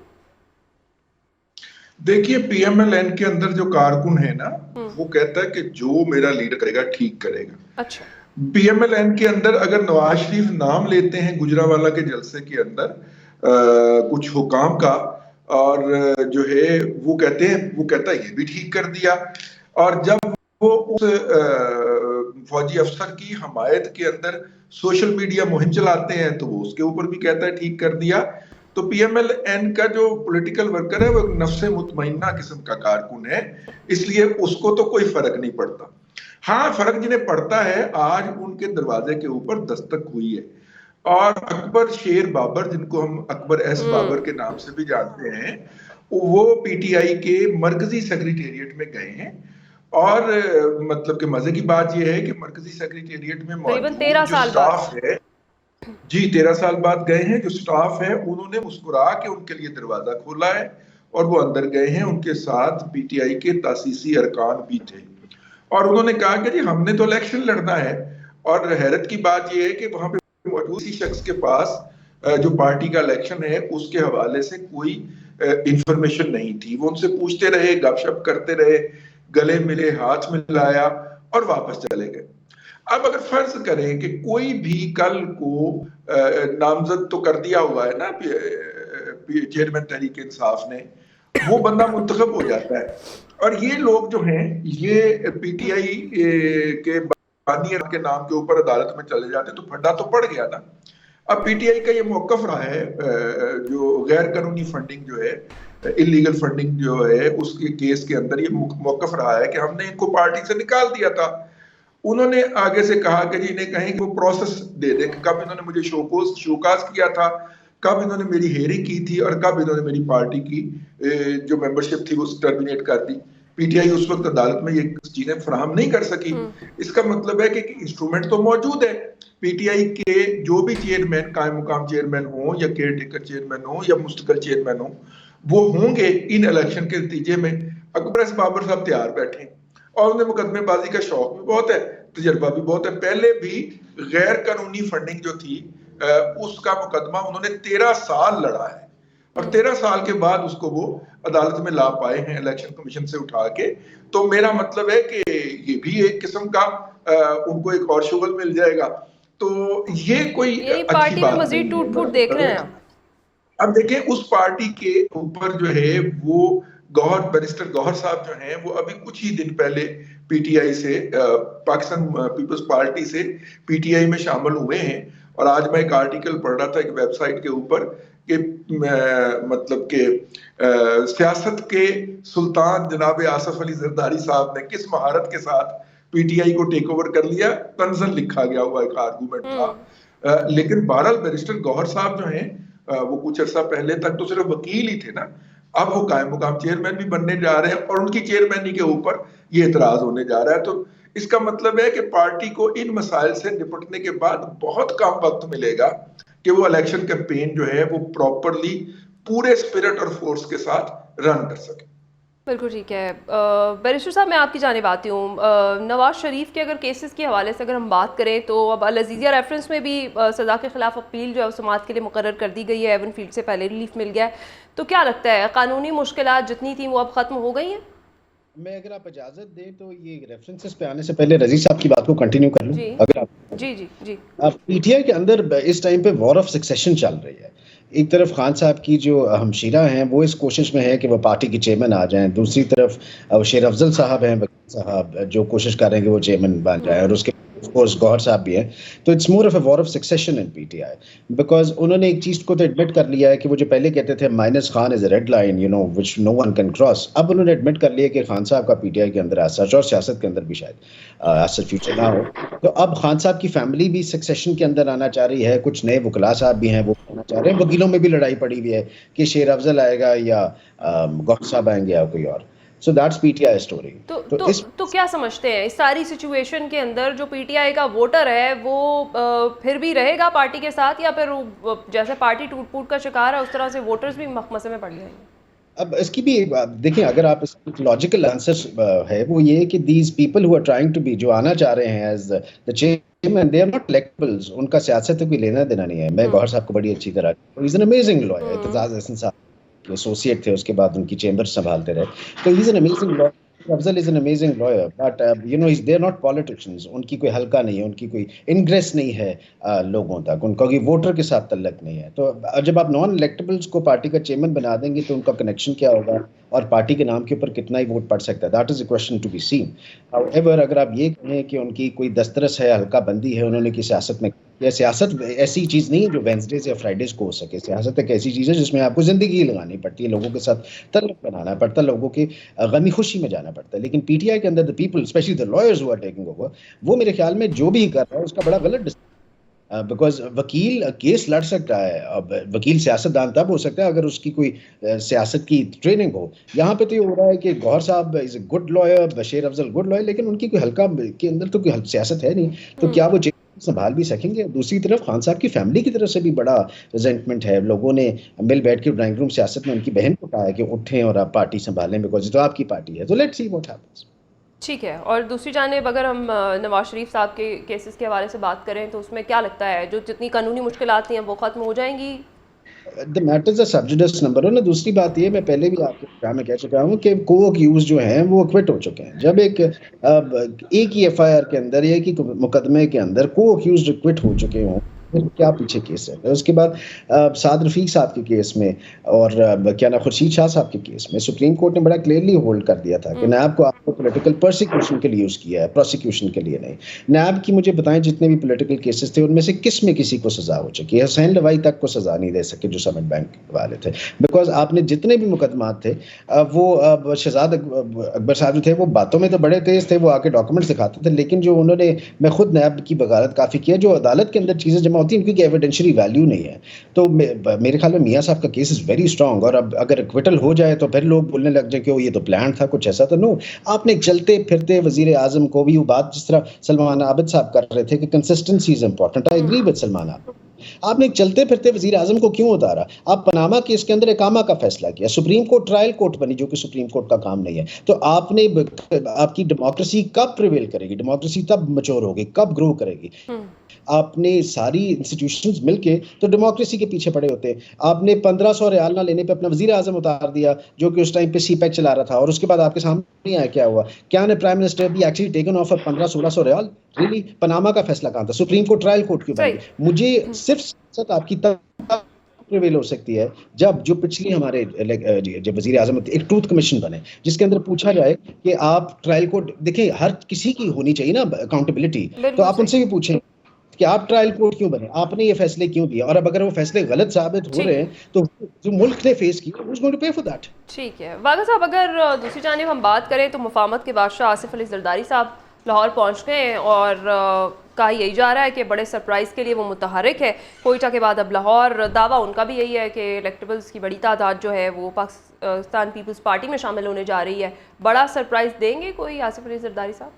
देखिए, पीएमएलएन के अंदर जो कारकुन है ना, वो कहता है कि जो मेरा लीडर करेगा ठीक करेगा। अच्छा, पीएमएलएन के अंदर अगर नवाज शरीफ नाम लेते हैं गुजरावाला के जलसे के अंदर कुछ हुकाम का, और जो है वो कहते हैं, वो कहता है ये भी ठीक कर दिया, और जब वो उस फौजी अफसर की हमायत के अंदर सोशल मीडिया मुहिम चलाते हैं तो वो उसके ऊपर भी कहता है ठीक कर दिया। तो पीएमएलएन का जो पॉलिटिकल वर्कर है वो नफ्से मुतमइन्ना किस्म का कारकुन है, इसलिए उसको तो कोई फर्क नहीं पड़ता। हाँ, फर्क जिन्हें पड़ता है, आज उनके दरवाजे के ऊपर दस्तक हुई है और अकबर शेर बाबर, जिनको हम अकबर एस बाबर के नाम से भी जानते हैं, वो पीटीआई के मरकजी सेक्रेटेरिएट में गए हैं। और मतलब कि मजे की बात यह है कि मरकजी सेक्रेटेरिएट में तकरीबन 13 साल स्टाफ है, जी 13 साल बाद गए हैं। जो स्टाफ है उन्होंने मुस्कुरा के उनके लिए दरवाजा खोला है और वो अंदर गए हैं। उनके साथ पीटीआई के तासीसी अरकान भी थे और उन्होंने कहा कि जी हमने तो इलेक्शन लड़ना है। और हैरत की बात यह है कि वहां पे मौजूद इसी शख्स के पास जो पार्टी का इलेक्शन है उसके हवाले से कोई इंफॉर्मेशन नहीं थी। वो उनसे पूछते रहे, गपशप करते रहे, गले मिले, हाथ मिलाया और वापस चले गए। अब अगर फर्ज करें कि कोई भी कल को नामजद तो कर दिया हुआ है ना चेयरमैन तहरीक इंसाफ ने, वो बंदा मुंतखब हो जाता है और ये लोग जो हैं ये पीटीआई के बानी के नाम के ऊपर अदालत में चले जाते तो फंडा तो पड़ गया ना। अब पीटीआई का ये मौकफ रहा है जो गैर कानूनी फंडिंग जो है, इलीगल फंडिंग जो है, उसके केस के अंदर ये मौकफ रहा है कि हमने इनको पार्टी से निकाल दिया था। उन्होंने आगे से कहा कि जी इन्हें कहें कि वो प्रोसेस दे दे, कब इन्होंने मुझे शोकाज किया था, कब इन्होंने मेरी हेयरिंग की थी और कब इन्होंने मेरी पार्टी की जो मेंबरशिप थी वो टर्मिनेट कर दी। पीटीआई उस वक्त अदालत में ये चीजें फराहम नहीं कर सकी। इसका मतलब है कि इंस्ट्रूमेंट तो मौजूद है। पीटीआई के जो भी चेयरमैन, कायम मुकाम चेयरमैन हो या केयर टेकर चेयरमैन हो या मुस्तकिल चेयरमैन हो, वो होंगे इन इलेक्शन के नतीजे में। अकबर बाबर साहब तैयार बैठे और उन्हें मुकदमेबाजी का शौक भी बहुत है, तजर्बा भी बहुत है। पहले भी गैर कानूनी फंडिंग जो थी उसका मुकदमा उन्होंने 13 साल लड़ा है और 13 साल के बाद उसको वो अदालत में ला पाए हैं इलेक्शन कमीशन से उठा के। तो मेरा मतलब है कि ये भी एक किस्म का उनको एक और शुगल मिल जाएगा। तो ये कोई पार्टी में मजीद टूट फूट देख रहे हैं। अब देखें उस पार्टी के ऊपर जो है वो बैरिस्टर गौहर साहब जो हैं वो अभी कुछ ही दिन पहले पीटीआई से पाकिस्तान पीपल्स पार्टी से पीटीआई में शामिल हुए हैं। और आज मैं एक आर्टिकल पढ़ रहा था एक वेबसाइट के ऊपर कि मतलब के सियासत के सुल्तान जनाब आसफ अली जरदारी साहब ने किस महारत के साथ पीटीआई को टेक ओवर कर लिया, तंजन लिखा गया हुआ एक आर्गूमेंट था। लेकिन बहरहाल बैरिस्टर गौहर साहब जो हैं वो कुछ अर्सा पहले तक तो सिर्फ वकील ही थे ना, अब वो कायम मुकाम चेयरमैन भी बनने जा रहे हैं और उनकी चेयरमैनी के ऊपर ये एतराज होने जा रहा है। तो इसका मतलब है कि पार्टी को इन मसाइल से निपटने के बाद बहुत कम वक्त मिलेगा कि वो इलेक्शन कैंपेन जो है वो प्रॉपरली पूरे स्पिरिट और फोर्स के साथ रन कर सके। बिल्कुल ठीक है। बैरिस्टर साहब मैं आपकी जानिब आती हूँ। नवाज शरीफ के अगर केसेस के हवाले से अगर हम बात करें तो अब अल अज़ीज़िया रेफरेंस में भी सज़ा के खिलाफ अपील जो है समाअत के लिए मुकर्रर कर दी गई है। एवन फील्ड से पहले रिलीफ मिल गया है। तो क्या लगता है कानूनी मुश्किलात जितनी थी वो अब ख़त्म हो गई हैं? मैं अगर आप इजाज़त दें तो ये रेफरेंसेस पे आने से पहले रज़ी साहब की बात को कंटिन्यू कर लूँ। अगर आप जी अब पीटीआई के अंदर इस टाइम पे वॉर ऑफ सक्सेशन चल रही है। एक तरफ खान साहब की जो हमशीरा हैं वो इस कोशिश में है कि वो पार्टी के चेयरमैन आ जाएं, दूसरी तरफ शेर अफजल साहब हैं, वकील साहब जो कोशिश कर रहे हैं कि वो चेयरमैन बन जाए, और उसके ऑफ कोर्स गौहर साहब भी हैं। तो it's more of a war of succession in PTI because उन्होंने एक चीज़ को तो एडमिट कर लिया है कि वो जो पहले कहते थे minus Khan is a red line you know which no one can cross, अब उन्होंने एडमिट कर लिया कि खान साहब का पीटीआई के अंदर सच और सियासत के अंदर भी शायद सच फ्यूचर ना हो। तो अब खान साहब की फैमिली भी सक्सेशन के अंदर आना चाह रही है, कुछ नए वकला साहब भी हैं वो आना चाह रहे हैं, वकीलों में भी लड़ाई पड़ी हुई है कि शेर अफजल आएगा या गौहर साहब आएंगे या कोई और। So that's PTI story. तो क्या समझते हैं इस सारी सिचुएशन के अंदर जो पीटीआई का वोटर है वो फिर भी रहेगा पार्टी के साथ, या फिर जैसे पार्टी टूट फूट का शिकार है उस तरह से वोटर्स भी मसले में पड़ जाएंगे? अब इसकी भी देखिए, अगर आप इसका लॉजिकल आंसर है वो ये कि these people who are trying to be, जो आना चाह रहे हैं as the chairman, they are not electables, उनका सियासत से कोई लेना देना नहीं है। मैं गौहर साहब को बड़ी अच्छी तरह, he is an amazing lawyer, Aitzaz Hasan sahab associate थे, उसके बाद उनकी चेंबर संभालते रहे, तो he is an amazing lawyer. Afzal is an amazing lawyer but you know they are not politicians, उनकी कोई हल्का नहीं है, उनकी कोई इंग्रेस नहीं है लोगों तक, उनका कोई वोटर के साथ तल्लक नहीं है। तो जब आप नॉन इलेक्टेबल्स को पार्टी का चेयरमैन बना देंगे तो उनका कनेक्शन क्या होगा और पार्टी के नाम के ऊपर कितना ही वोट पड़ सकता है, that is a question to be seen. However अगर आप ये कहें कि उनकी कोई दस्तरस है, हल्का बंदी है उन्होंने की सियासत में, या सियासत ऐसी चीज़ नहीं है जो वेंसडेज या फ्राइडेज को हो सके, सियासत एक ऐसी चीज़ है जिसमें आपको ज़िंदगी लगानी पड़ती है, लोगों के साथ तल्लुक बनाना पड़ता है, लोगों की गमी खुशी में जाना पड़ता है। लेकिन पीटीआई के अंदर the people, specially the lawyers who are taking over, वो मेरे ख्याल में जो भी कर रहा है उसका बड़ा गलत बिकॉज वकील केस लड़ सकता है, अब वकील सियासतदान तब हो सकता है अगर उसकी कोई सियासत की ट्रेनिंग हो। यहाँ पे तो ये हो रहा है कि गौहर साहब is a good lawyer, Bashir Afzal good lawyer, लेकिन उनकी कोई हल्का के अंदर तो कोई सियासत है नहीं, तो क्या वो संभाल भी सकेंगे। दूसरी तरफ खान साहब की फैमिली की तरफ से भी बड़ा रिजेंटमेंट है। लोगों ने मिल बैठ के ड्राइंग रूम सियासत में उनकी बहन को कहा कि उठें और आप पार्टी संभालें, बिकॉज तो आपकी पार्टी है। तो लेट्स सी व्हाट हैपेंस। ठीक है, और दूसरी जानिब अगर हम नवाज शरीफ साहब के केसेस के हवाले से बात करें तो उसमें क्या लगता है, जो जितनी कानूनी मुश्किलात हैं वो ख़त्म हो जाएंगी? द मैटर्स सब जुडिस नंबर 1। दूसरी बात ये, मैं पहले भी आपके प्रोग्राम में कह चुका हूँ कि को अक्यूज जो हैं वो एक्विट हो चुके हैं। जब एक ही एफआईआर के अंदर या एक ही मुकदमे के अंदर को अक्यूज एक्विट हो चुके हों, फिर क्या पीछे केस है। उसके बाद साद रफीक साहब के केस में और क्या ना खुर्शीद शाह साहब के केस में सुप्रीम कोर्ट ने बड़ा क्लियरली होल्ड कर दिया था कि नैब को आपको पॉलिटिकल प्रोसिक्यूशन के लिए यूज़ किया है, प्रोसिक्यूशन के लिए नहीं। नैब की मुझे बताएं जितने भी पॉलिटिकल केसेस थे उनमें से किस में किसी को सजा हो चुकी है? हुसैन लवाई तक को सजा नहीं दे सके जो समिट बैंक वाले थे, बिकॉज आपने जितने भी मुकदमात थे वो शहजाद अकबर साहब जो थे वो बातों में तो बड़े तेज थे, वो आके डॉक्यूमेंट्स दिखाते थे, लेकिन जो उन्होंने, मैं खुद नैब की बगावत काफ़ी किया, जो अदालत के अंदर चीज़ें जमा होती है उनकी एविडेंशियरी वैल्यू नहीं है। तो मेरे ख्याल में मियाँ साहब का केस इज़ वेरी स्ट्रॉन्ग, और अब अगर एक्विटल हो जाए तो फिर लोग बोलने लग जाए कि ये तो प्लान था, कुछ ऐसा तो नो। आपने चलते फिरते वजीर आजम को भी वो बात जिस तरह सलमान आबिद साहब कर रहे थे कि consistency is important, I agree with Salman Abid. आपने चलते फिरते वजीर आजम को क्यों उतारा? आप पनामा केस के अंदर इकामा का फैसला किया, सुप्रीम कोर्ट ट्रायल कोर्ट बनी जो कि सुप्रीम कोर्ट का काम नहीं है। तो आपने, आपकी डेमोक्रेसी कब प्रिवेल करेगी? डेमोक्रेसी तब मैच्योर होगी, कब ग्रो करेगी? आपने सारी इंस्टीट्यूशंस मिलके तो डेमोक्रेसी के पीछे पड़े होते हैं। आपने 1500 रियाल ना लेने पे अपना वजीर आजम उतार दिया जो कि उस टाइम पे सीपैक चला रहा था, और उसके बाद आपके सामने आया क्या हुआ? क्या ने प्राइम मिनिस्टर भी actually taken off 1500-1600 riyal? Really? Panama का फैसला कहाँ था? सुप्रीम कोर्ट ट्रायल कोर्ट क्यों बन गई? मुझे सिर्फ आपकी प्रिवेल हो सकती है जब जो पिछली हमारे जब वजीर आजम एक ट्रूथ कमीशन बने जिसके अंदर पूछा जाए कि आप ट्रायल कोर्ट, देखिए हर किसी की होनी चाहिए ना अकाउंटेबिलिटी, तो आप उनसे भी पूछें कि आप ट्रायल कोर्ट क्यों बने, आपने ये फैसले क्यों दिए, और अब अगर वो फैसले गलत साबित हो रहे हैं तो जो मुल्क ने फेस किया who's going to pay for that? ठीक है वागा साहब, अगर दूसरी जानिब हम बात करें तो मुफाहमत के बादशाह आसिफ अली जरदारी साहब लाहौर पहुंच गए हैं, और कहा यही जा रहा है कि बड़े सरप्राइज़ के लिए वो मुतहरिक है। कोयटा के बाद अब लाहौर, दावा उनका भी यही है कि इलेक्टेबल्स की बड़ी तादाद जो है वो पाकिस्तान पीपल्स पार्टी में शामिल होने जा रही है। बड़ा सरप्राइज़ देंगे कोई आसिफ अली जरदारी साहब?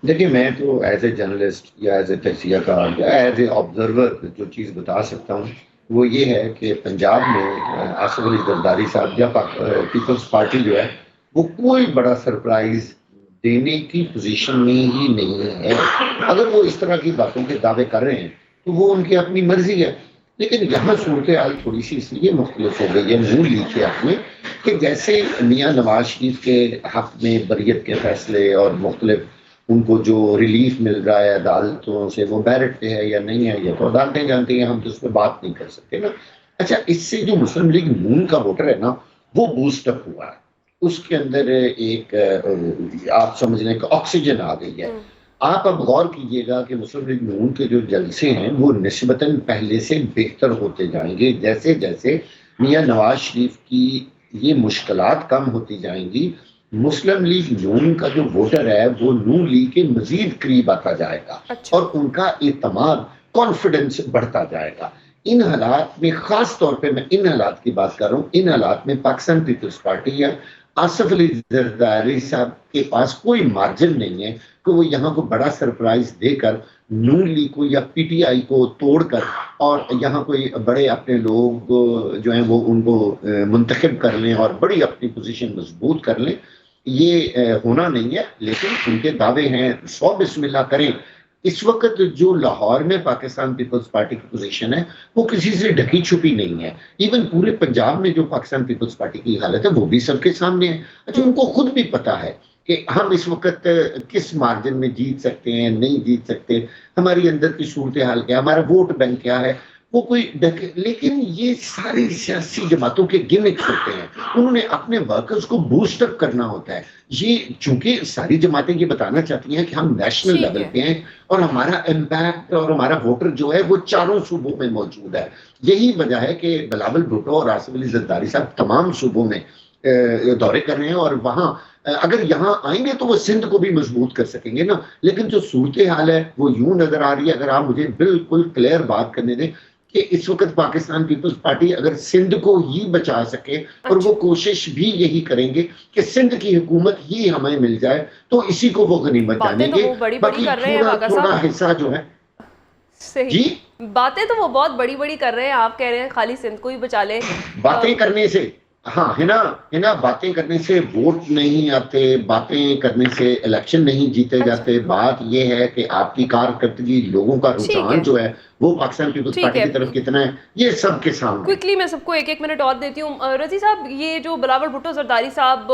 देखिए, मैं तो एज ए जर्नलिस्ट या एज ए तजियाकार या एज ए ऑब्जर्वर जो चीज़ बता सकता हूँ वो ये है कि पंजाब में आसिफ अली जरदारी साहब या पीपल्स पार्टी जो है वो कोई बड़ा सरप्राइज देने की पोजीशन में ही नहीं है। अगर वो इस तरह की बातों के दावे कर रहे हैं तो वो उनकी अपनी मर्जी है, लेकिन यहाँ सूरत हाल थोड़ी सी इसलिए मुख्तलिफ हो गई है नून लीग के हक में कि जैसे मियाँ नवाज शरीफ के हक में बरियत के फैसले और मुख्तलिफ उनको जो रिलीफ मिल रहा है अदालतों से वो बैरट पे है या नहीं है, ये तो अदालतें जानती हैं, हम तो उस पर बात नहीं कर सकते ना। अच्छा, इससे जो मुस्लिम लीग नून का वोटर है ना वो बूस्टअप हुआ है, उसके अंदर एक आप समझ लें कि ऑक्सीजन आ गई है। आप अब गौर कीजिएगा कि मुस्लिम लीग नून के जो जलसे हैं वो निस्बतन पहले से बेहतर होते जाएंगे जैसे जैसे मियाँ नवाज शरीफ की ये मुश्किलात कम होती जाएंगी। मुस्लिम लीग नून का जो वोटर है वो नून लीग के मजीद करीब आता जाएगा। अच्छा। और उनका एतमाद, कॉन्फिडेंस बढ़ता जाएगा। इन हालात में, खास तौर पे मैं इन हालात की बात कर रहा हूँ, इन हालात में पाकिस्तान पीपल्स पार्टी या आसिफ अली जरदारी साहब के पास कोई मार्जिन नहीं है कि वो यहाँ को बड़ा सरप्राइज देकर नून लीग को या पीटीआई को तोड़कर और यहाँ कोई बड़े अपने लोग जो हैं वो उनको मुंतखब कर लें और बड़ी अपनी पोजीशन मजबूत कर लें। ये होना नहीं है, लेकिन उनके दावे हैं, 100 बिस्मिल्लाह करें। इस वक्त जो लाहौर में पाकिस्तान पीपल्स पार्टी की पोजीशन है वो किसी से ढकी छुपी नहीं है। इवन पूरे पंजाब में जो पाकिस्तान पीपल्स पार्टी की हालत है वो भी सबके सामने है। अच्छा, उनको खुद भी पता है कि हम इस वक्त किस मार्जिन में जीत सकते हैं, नहीं जीत सकते, हमारी अंदर की सूरत हाल क्या है, हमारा वोट बैंक क्या है, वो कोई लेकिन ये सारी सियासी जमातों के गिमिक्स होते हैं। उन्होंने अपने वर्कर्स को बूस्टअप करना होता है। ये चूंकि सारी जमातें ये बताना चाहती हैं कि हम नेशनल लेवल पे हैं और हमारा इम्पैक्ट और हमारा वोटर जो है वो चारों सूबों में मौजूद है। यही वजह है कि बिलावल भुट्टो और आसिफ अली जरदारी साहब तमाम सूबों में दौरे कर रहे हैं और वहाँ अगर यहाँ आएंगे तो वो सिंध को भी मजबूत कर सकेंगे ना। लेकिन जो सूरत हाल है वो यूं नजर आ रही है, अगर आप मुझे बिल्कुल क्लियर बात करने दें, कि इस वक्त पाकिस्तान पीपल्स पार्टी अगर सिंध को ही बचा सके और वो कोशिश भी यही करेंगे कि सिंध की हुकूमत ही हमें मिल जाए, तो इसी को वो गनीमत जानेंगे। तो वो बड़ी बड़ी कर रहे हैं वागा थोड़ा साहब, हिस्सा जो है सही जी, बातें तो वो बहुत बड़ी बड़ी कर रहे हैं, आप कह रहे हैं खाली सिंध को ही बचा लें। बातें करने से, हाँ है ना, बातें करने से वोट नहीं आते, बातें करने से इलेक्शन नहीं जीते जाते। बात ये है कि आपकी कारकर्दगी, लोगों का रुझान जो है वो पाकिस्तान पीपल्स पार्टी की तरफ कितना है, ये सबके सामने। क्विकली मैं सबको एक एक मिनट और देती हूँ। रजी साहब, ये जो बिलावल भुट्टो जरदारी साहब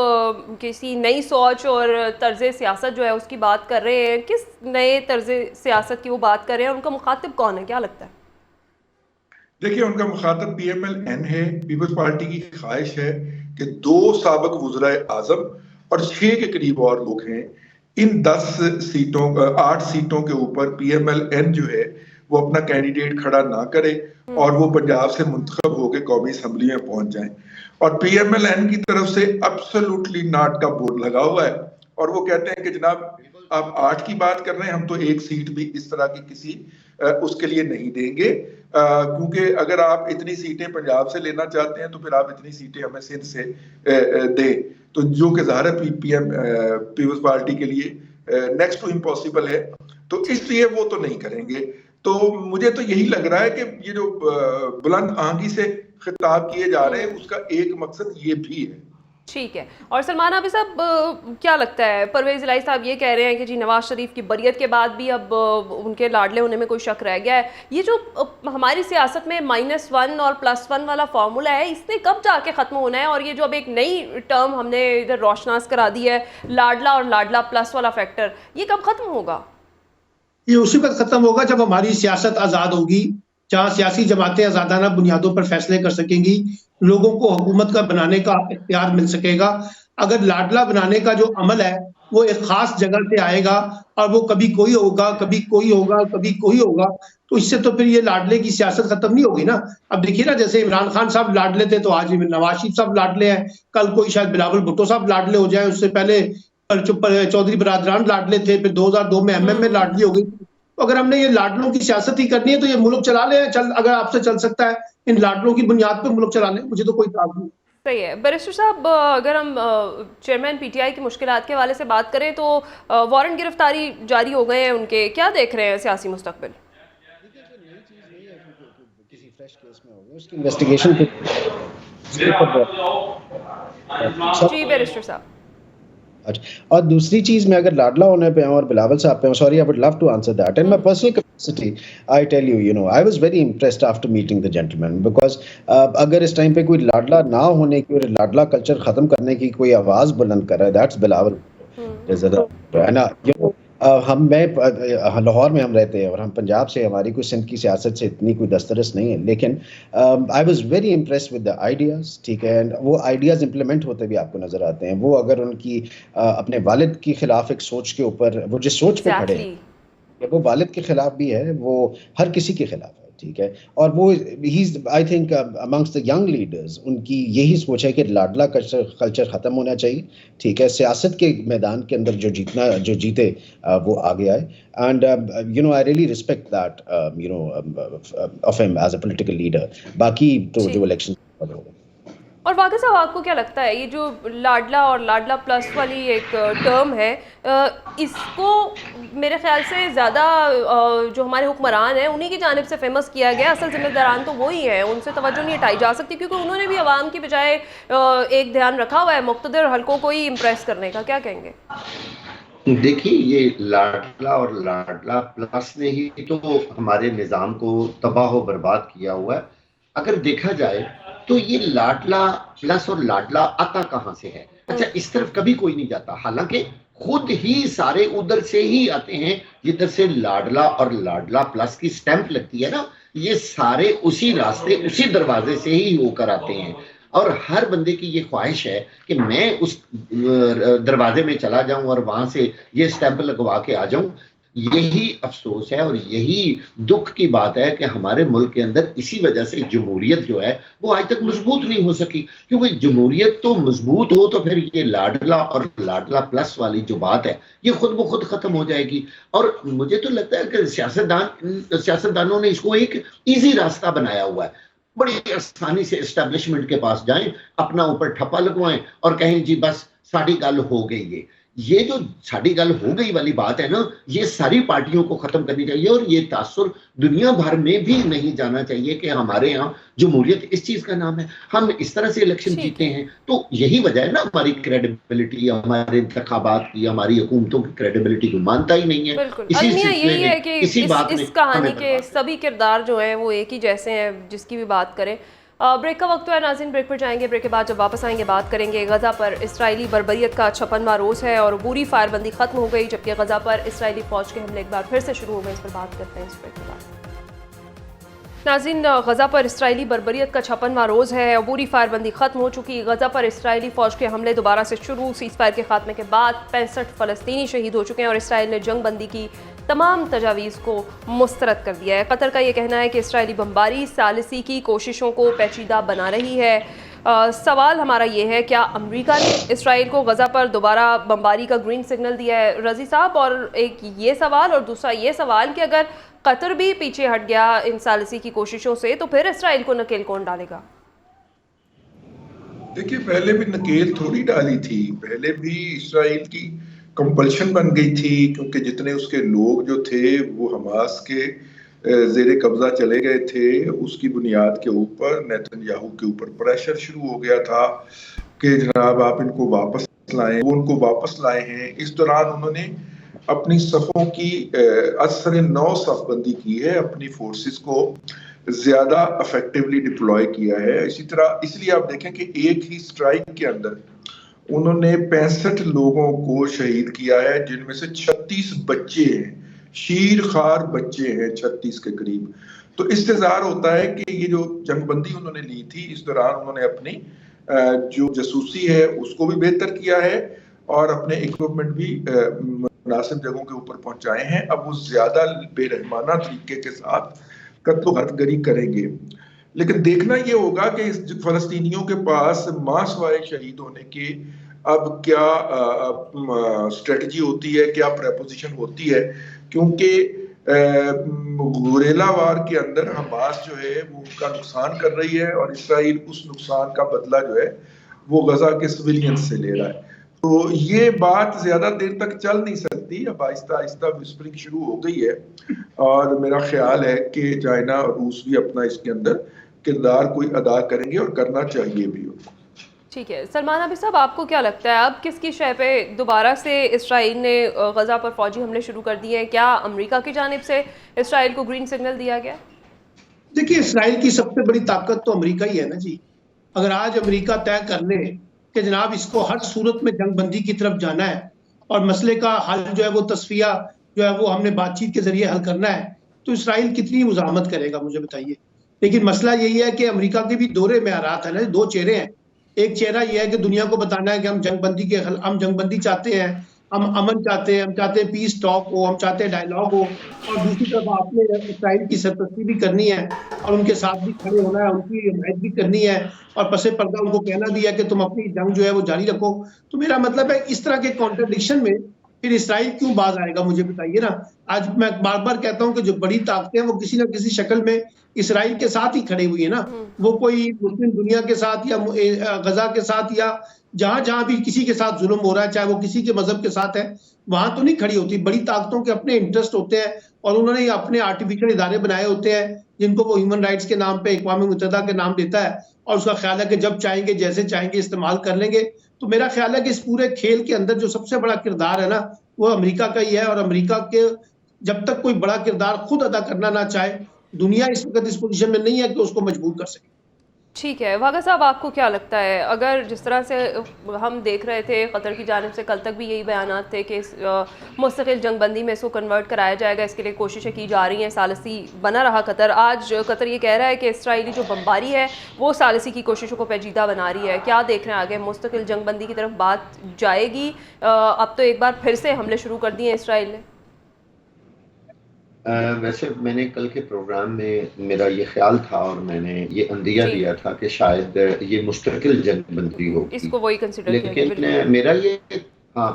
किसी नई सोच और तर्ज सियासत जो है उसकी बात कर रहे हैं, किस नए तर्ज सियासत की वो बात कर रहे हैं, उनका मुखातिब कौन है, क्या लगता है? देखिए, उनका मुखातब PMLN है। पीपल्स पार्टी की ख्वाहिश है कि 2 साबिक वज़राए आज़म और 6 के करीब और लोग हैं। इन 8 सीटों के ऊपर PMLN जो है वो अपना कैंडिडेट खड़ा ना करे और वो पंजाब से मुंतखब होकर कौमी असम्बली में पहुंच जाए। और PMLN की तरफ से एब्सोल्युटली नॉट का बोर्ड लगा हुआ है और वो कहते हैं कि जनाब आप 8 की बात कर रहे हैं, हम तो 1 सीट भी इस तरह की किसी उसके लिए नहीं देंगे, क्योंकि अगर आप इतनी सीटें पंजाब से लेना चाहते हैं तो फिर आप इतनी सीटें हमें सिंध से दें, तो जो कि ज़ाहिर है पीपल्स पार्टी के लिए नेक्स्ट टू इम्पॉसिबल है, तो इसलिए वो तो नहीं करेंगे। तो मुझे तो यही लग रहा है कि ये जो बुलंद आंगी से खिताब किए जा रहे हैं उसका एक मकसद ये भी है। ठीक है। और सलमान हाफिज साहब, क्या लगता है, परवेज इलाही साहब ये कह रहे हैं कि जी नवाज शरीफ की बरियत के बाद भी अब उनके लाडले होने में कोई शक रह गया है। ये जो हमारी सियासत में -1 और +1 वाला फार्मूला है, इसने कब जाके ख़त्म होना है? और ये जो अब एक नई टर्म हमने इधर रोशनास करा दी है, लाडला और लाडला प्लस वाला फैक्टर, ये कब ख़त्म होगा? ये उसी वक्त खत्म होगा जब हमारी सियासत आज़ाद होगी, जहाँ सियासी जमातें आज़ादाना बुनियादों पर फैसले कर सकेंगी, लोगों को हुकूमत का बनाने का इख्तियार मिल सकेगा। अगर लाडला बनाने का जो अमल है वो एक खास जगह से आएगा और वो कभी कोई होगा, कभी कोई होगा, कभी कोई होगा, तो इससे तो फिर ये लाडले की सियासत खत्म नहीं होगी ना। अब देखिए ना, जैसे इमरान खान साहब लाडले थे तो आज नवाज शरीफ साहब लाडले हैं, कल कोई शायद बिलावल भुट्टो साहब लाडले हो जाए, उससे पहले चौधरी बरादरान लाडले थे, फिर 2002 में MM में लाडली हो गई। तो अगर हमने ये लाडलों की सियासत ही करनी है तो ये मुल्क चला ले, अगर आपसे चल सकता है इन लाडलों की बुनियाद पर मुल्क चला ले, मुझे तो कोई इताराज नहीं। सही है। बैरिस्टर साहब, अगर हम चेयरमैन PTI की मुश्किलात के हवाले से बात करें तो वारंट गिरफ्तारी जारी हो गए हैं उनके, क्या देख रहे हैं सियासी मुस्तकबिल? किसी फ्रेश केस में होगा उसकी इन्वेस्टिगेशन जी बैरिस्टर साहब। अच्छा, और दूसरी चीज में अगर लाडला होने पे और बिलावल साहब पे, sorry I would love to answer that in my personal capacity, I tell you know I was very impressed after meeting the gentleman, because अगर इस टाइम पे कोई लाडला ना होने की और लाडला कल्चर खत्म करने की कोई आवाज बुलंद कर रहा है, दैट्स बिलावल। मैं लाहौर में हम रहते हैं और हम पंजाब से, हमारी कोई सिंध की सियासत से इतनी कोई दस्तरस नहीं है, लेकिन आई was very impressed with the ideas, ठीक है, एंड वो आइडियाज़ इंप्लीमेंट होते भी आपको नज़र आते हैं। वो अगर उनकी अपने वालिद के खिलाफ एक सोच के ऊपर, वो जिस सोच पे खड़े हैं, वो वालिद के खिलाफ भी है, वो हर किसी के खिलाफ है, ठीक है, और वो he is I think amongst the young leaders उनकी यही सोच है कि लाडला कल्चर ख़त्म होना चाहिए, ठीक है, सियासत के मैदान के अंदर जो जीते वो आगे आए, and you know I really respect that you know of him as a political leader. बाकी तो जो इलेक्शन होगा। और वाक़ई साहब, आपको क्या लगता है ये जो लाडला और लाडला प्लस वाली एक टर्म है, इसको मेरे ख्याल से ज़्यादा जो हमारे हुक्मरान हैं उन्हीं की जानिब से फेमस किया गया, असल जिम्मेदारान तो वही हैं, उनसे तवज्जो नहीं हटाई जा सकती, क्योंकि उन्होंने भी आवाम की बजाय एक ध्यान रखा हुआ है मुक़्तदर हलकों को ही इम्प्रेस करने का। क्या कहेंगे? देखिए, ये लाडला और लाडला प्लस ने ही तो हमारे निज़ाम को तबाह व बर्बाद किया हुआ है। अगर देखा जाए तो ये लाडला प्लस और लाडला आता कहाँ से है? अच्छा, इस तरफ कभी कोई नहीं जाता, हालांकि खुद ही सारे उधर से ही आते हैं जिधर से लाडला और लाडला प्लस की स्टैंप लगती है ना, ये सारे उसी रास्ते, उसी दरवाजे से ही होकर आते हैं। और हर बंदे की ये ख्वाहिश है कि मैं उस दरवाजे में चला जाऊं और वहां से ये स्टैंप लगवा के आ जाऊं। यही अफसोस है और यही दुख की बात है कि हमारे मुल्क के अंदर इसी वजह से जमहूरियत जो है वो आज तक मजबूत नहीं हो सकी, क्योंकि जमहूरियत तो मजबूत हो तो फिर ये लाडला और लाडला प्लस वाली जो बात है ये खुद ब खुद खत्म हो जाएगी। और मुझे तो लगता है कि सियासतदानों ने इसको एक ईजी रास्ता बनाया हुआ है, बड़ी आसानी से एस्टेब्लिशमेंट के पास जाएं, अपना ऊपर ठप्पा लगवाएं और कहें जी बस साड़ी गल हो गई। ये जो साड़ी गल हो गई वाली बात है ना, ये सारी पार्टियों को खत्म करनी चाहिए और ये तासुर दुनिया भर में भी नहीं जाना चाहिए कि हमारे यहाँ जमहूरियत इस चीज का नाम है, हम इस तरह से इलेक्शन जीते हैं। तो यही वजह है ना हमारी क्रेडिबिलिटी, हमारे इंतखाबात की, हमारी हुकूमतों की क्रेडिबिलिटी को मानता ही नहीं है। बिल्कुल, अलमिया यही है कि इस कहानी के सभी किरदार जो हैं वो एक ही जैसे हैं, जिसकी भी बात करें। ब्रेक का वक्त तो है नाज़रीन, ब्रेक पर जाएंगे। ब्रेक के बाद जब वापस आएंगे बात करेंगे गज़ा पर इसराइली बर्बरियत का 56वां रोज़ है और बुरी फायरबंदी ख़त्म हो गई, जबकि गज़ा पर इसराइली फ़ौज के हमले एक बार फिर से शुरू हो गए। इस पर बात करते हैं इस ब्रेक के बाद। नाज़रीन, गज़ा पर इसराइली बर्बरियत का 56वां रोज़ है और बुरी फायरबंदी ख़त्म हो चुकी। गज़ा पर इसराइली फ़ौज के हमले दोबारा से शुरू। सीज़ फायर के खात्मे के बाद 65 फ़लस्तीनी शहीद हो चुके हैं और इसराइल ने जंग बंदी की तमाम तजावीज़ को मुस्तरद कर दिया है। कतर का ये कहना है कि इसराइली बमबारी सालिसी की कोशिशों को पेचीदा बना रही है। सवाल हमारा ये है, क्या अमेरिका ने इसराइल को गज़ा पर दोबारा बमबारी का ग्रीन सिग्नल दिया है? रज़ी साहब, और एक ये सवाल और दूसरा ये सवाल कि अगर कतर भी पीछे हट गया इन सालिसी की कोशिशों से तो फिर इसराइल को नकेल कौन डालेगा? देखिए, पहले भी नकेल थोड़ी डाली थी, पहले भी इसराइल की कंपल्शन बन गई थी, क्योंकि जितने उसके लोग जो थे वो हमास के जेरे कब्जा चले गए थे। उसकी बुनियाद के ऊपर नेतन्याहू के ऊपर प्रेशर शुरू हो गया था कि जनाब आप इनको वापस लाएं। वो उनको वापस लाए हैं। इस दौरान उन्होंने अपनी सफ़ों की असर नौ सफ़बंदी की है, अपनी फोर्सेस को ज्यादा इफेक्टिवली डिप्लॉय किया है। इसी तरह इसलिए आप देखें कि एक ही स्ट्राइक के अंदर उन्होंने 65 लोगों को शहीद किया है, जिनमें से 36 बच्चे हैं, शीर खार बच्चे हैं 36 के करीब। तो इंतजार होता है कि ये जो जंगबंदी उन्होंने ली थी, इस दौरान उन्होंने अपनी जो जासूसी है उसको भी बेहतर किया है और अपने इक्विपमेंट भी मुनासिब जगहों के ऊपर पहुंचाए हैं। अब वो ज्यादा बेरहमाना तरीके के साथ कत्लो हत्यागरी करेंगे। लेकिन देखना ये होगा कि इस फलस्तीनियों के पास मासवाए शहीद होने के अब क्या स्ट्रेटजी होती है, क्या प्रपोजिशन होती है, क्योंकि गुरेला वार के अंदर हमास जो है वो उनका नुकसान कर रही है और इसराइल उस नुकसान का बदला जो है वो गजा के सिविलियन से ले रहा है। तो ये बात ज्यादा देर तक चल नहीं सकती। अब आहिस्ता आहिस्ता विस्परिंग शुरू हो गई है और मेरा ख्याल है कि चाइना और रूस भी अपना इसके अंदर किरदार कोई अदा करेंगे और करना चाहिए भी उनको। ठीक है सलमान अभी साहब, आपको क्या लगता है अब किसकी शय पे दोबारा से इसराइल ने गजा पर फौजी हमले शुरू कर दिए हैं? क्या अमेरिका की जानिब से इसराइल को ग्रीन सिग्नल दिया गया? देखिए, इसराइल की सबसे बड़ी ताकत तो अमेरिका ही है ना जी। अगर आज अमेरिका तय कर ले कि जनाब इसको हर सूरत में जंगबंदी की तरफ जाना है और मसले का हल जो है वो तस्फिया जो है वो हमने बातचीत के जरिए हल करना है, तो इसराइल कितनी मुजाहमत करेगा, मुझे बताइए। लेकिन मसला यही है कि अमेरिका के भी दोहरे मेयारात है ना, दो चेहरे हैं। एक चेहरा ये है कि दुनिया को बताना है कि हम जंगबंदी चाहते हैं, हम अमन चाहते हैं, हम चाहते हैं पीस टॉक हो, हम चाहते हैं डायलॉग हो, और दूसरी तरफ आपने इसराइल की सरपरस्ती भी करनी है और उनके साथ भी खड़े होना है, उनकी हिमायत भी करनी है और पसे पर्दा उनको कहना भी है कि तुम अपनी जंग जो है वो जारी रखो। तो मेरा मतलब है इस तरह के कॉन्ट्रडिक्शन में फिर इसराइल क्यों बाज आएगा, मुझे बताइए ना। आज मैं बार बार कहता हूं कि जो बड़ी ताकतें हैं वो किसी ना किसी शक्ल में इसराइल के साथ ही खड़ी हुई है ना। वो कोई मुस्लिम दुनिया के साथ या गजा के साथ या जहां जहां भी किसी के साथ जुल्म हो रहा है, चाहे वो किसी के मजहब के साथ है, वहां तो नहीं खड़ी होती। बड़ी ताकतों के अपने इंटरेस्ट होते हैं और उन्होंने अपने आर्टिफिशियल इदारे बनाए होते हैं जिनको वो ह्यूमन राइट्स के नाम पे अक़वाम मुत्तहिदा के नाम देता है और उसका ख्याल है कि जब चाहेंगे जैसे चाहेंगे इस्तेमाल कर लेंगे। तो मेरा ख्याल है कि इस पूरे खेल के अंदर जो सबसे बड़ा किरदार है ना वो अमेरिका का ही है और अमेरिका के जब तक कोई बड़ा किरदार खुद अदा करना ना चाहे, दुनिया इस वक्त इस पोजीशन में नहीं है कि उसको मजबूर कर सके। ठीक है वागा साहब, आपको क्या लगता है अगर जिस तरह से हम देख रहे थे कतर की जानिब से कल तक भी यही बयानात थे कि मुस्तकिल जंगबंदी में इसको कन्वर्ट कराया जाएगा, इसके लिए कोशिशें की जा रही हैं, सालिसी बना रहा कतर। आज कतर ये कह रहा है कि इसराइली जो बमबारी है वो सालिसी की कोशिशों को पेचीदा बना रही है। क्या देख रहे हैं आगे मुस्तकिल जंगबंदी की तरफ बात जाएगी? अब तो एक बार फिर से हमले शुरू कर दिए इसराइल ने। वैसे मैंने कल के प्रोग्राम में मेरा ये ख्याल था और मैंने ये अंदिया जी। दिया था कि शायद ये मुस्तकिल जंगबंदी होगी, इसको वही कंसिडर किया गया, लेकिन बिल्कुल।